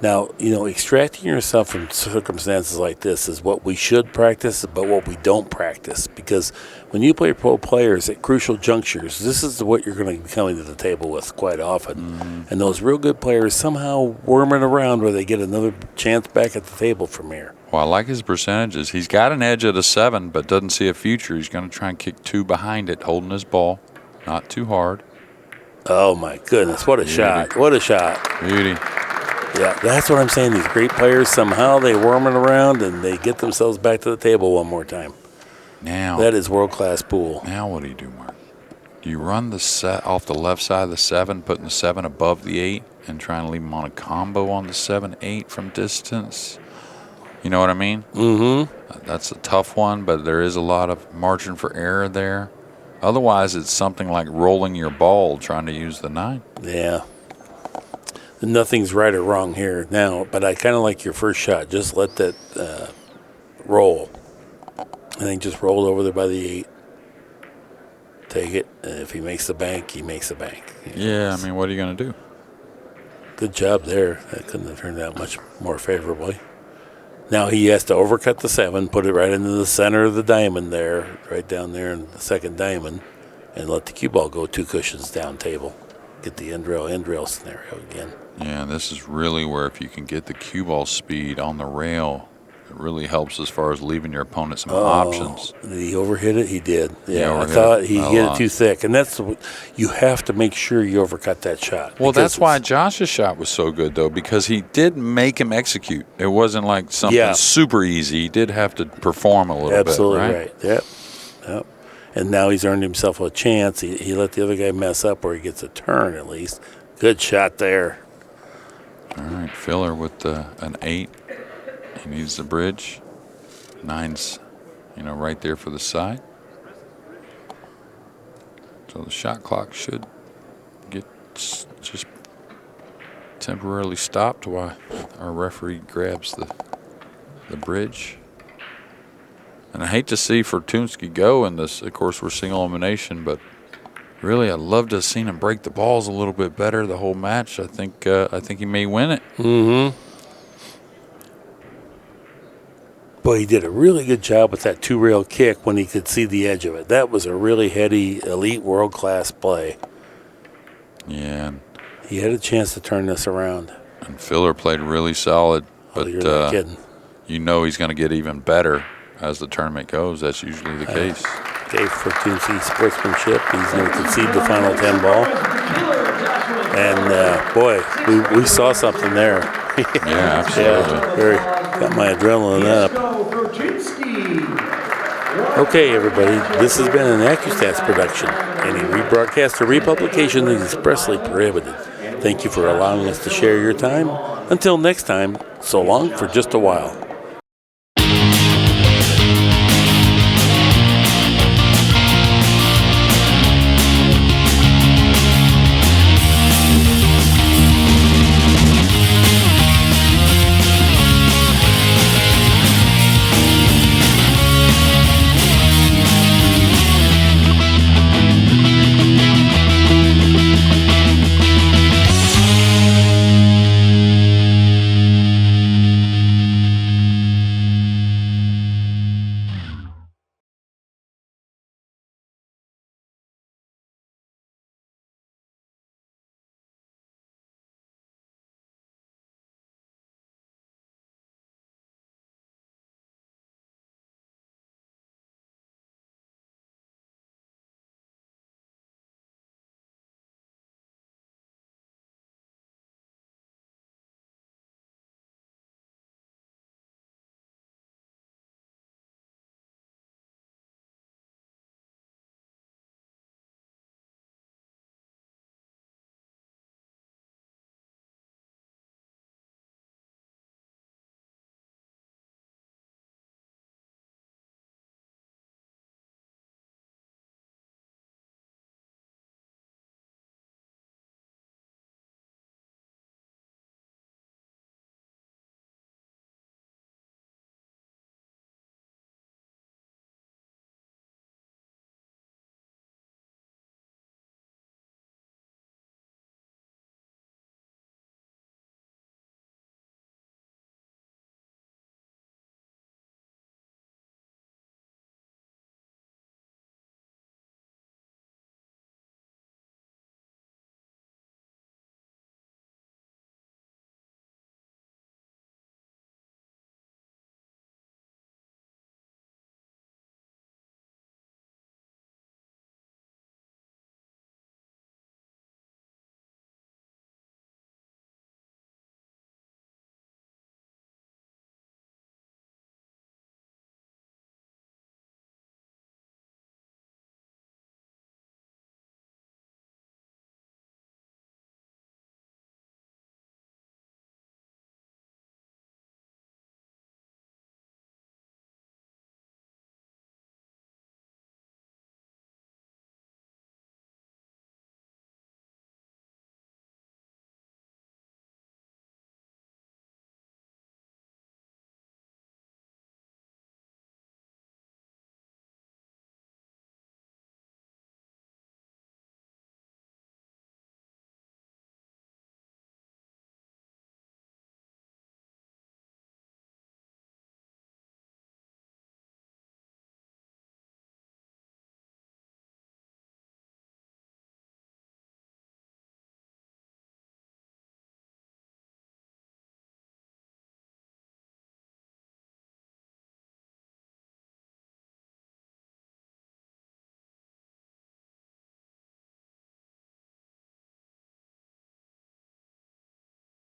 Now, extracting yourself from circumstances like this is what we should practice, but what we don't practice. Because when you play pro players at crucial junctures, this is what you're going to be coming to the table with quite often. And those real good players somehow worming around where they get another chance back at the table from here. Well, I like his percentages. He's got an edge at a 7, but doesn't see a future. He's going to try and kick 2 behind it, holding his ball. Not too hard. Oh, my goodness. What a shot. What a shot. Beauty. Yeah, that's what I'm saying. These great players, somehow they worm it around and they get themselves back to the table one more time. Now. That is world-class pool. Now what do you do, Mark? Do you run the set off the left side of the 7, putting the 7 above the 8, and try and leave him on a combo on the 7-8 from distance? You know what I mean? Mm-hmm. That's a tough one, but there is a lot of margin for error there. Otherwise, it's something like rolling your ball trying to use the 9. Yeah. Nothing's right or wrong here now, but I kind of like your first shot. Just let that roll. I think just roll over there by the 8. Take it. And if he makes the bank, he makes the bank. Yeah, I mean, what are you going to do? Good job there. That couldn't have turned out much more favorably. Now he has to overcut the 7, put it right into the center of the diamond there, right down there in the second diamond, and let the cue ball go 2 cushions down table. Get the end rail scenario again. Yeah, this is really where if you can get the cue ball speed on the rail, it really helps as far as leaving your opponent some options. Did he overhit it? He did. Yeah, I thought he hit it too thick, and that's you have to make sure you overcut that shot. Well, that's why Josh's shot was so good, though, because he did make him execute. It wasn't like something super easy. He did have to perform a little bit. Absolutely right. Yep. And now he's earned himself a chance. He let the other guy mess up where he gets a turn at least. Good shot there. All right, Filler with an 8. He needs the bridge. 9's, right there for the side. So the shot clock should get just temporarily stopped while our referee grabs the bridge. And I hate to see Fortunski go in this. Of course, we're single elimination, but really, I'd love to have seen him break the balls a little bit better the whole match. I think he may win it. Mm-hmm. Boy, he did a really good job with that 2-rail kick when he could see the edge of it. That was a really heady, elite, world-class play. Yeah. He had a chance to turn this around. And Filler played really solid, but you're not kidding. He's going to get even better as the tournament goes. That's usually the case. Dave Fortunski sportsmanship. He's going to concede the final 10 ball. And, boy, we saw something there. Yeah, absolutely. Yeah, got my adrenaline up. Okay, everybody, this has been an ACCUSTATS production. Any rebroadcast or republication is expressly prohibited. Thank you for allowing us to share your time. Until next time, so long for just a while.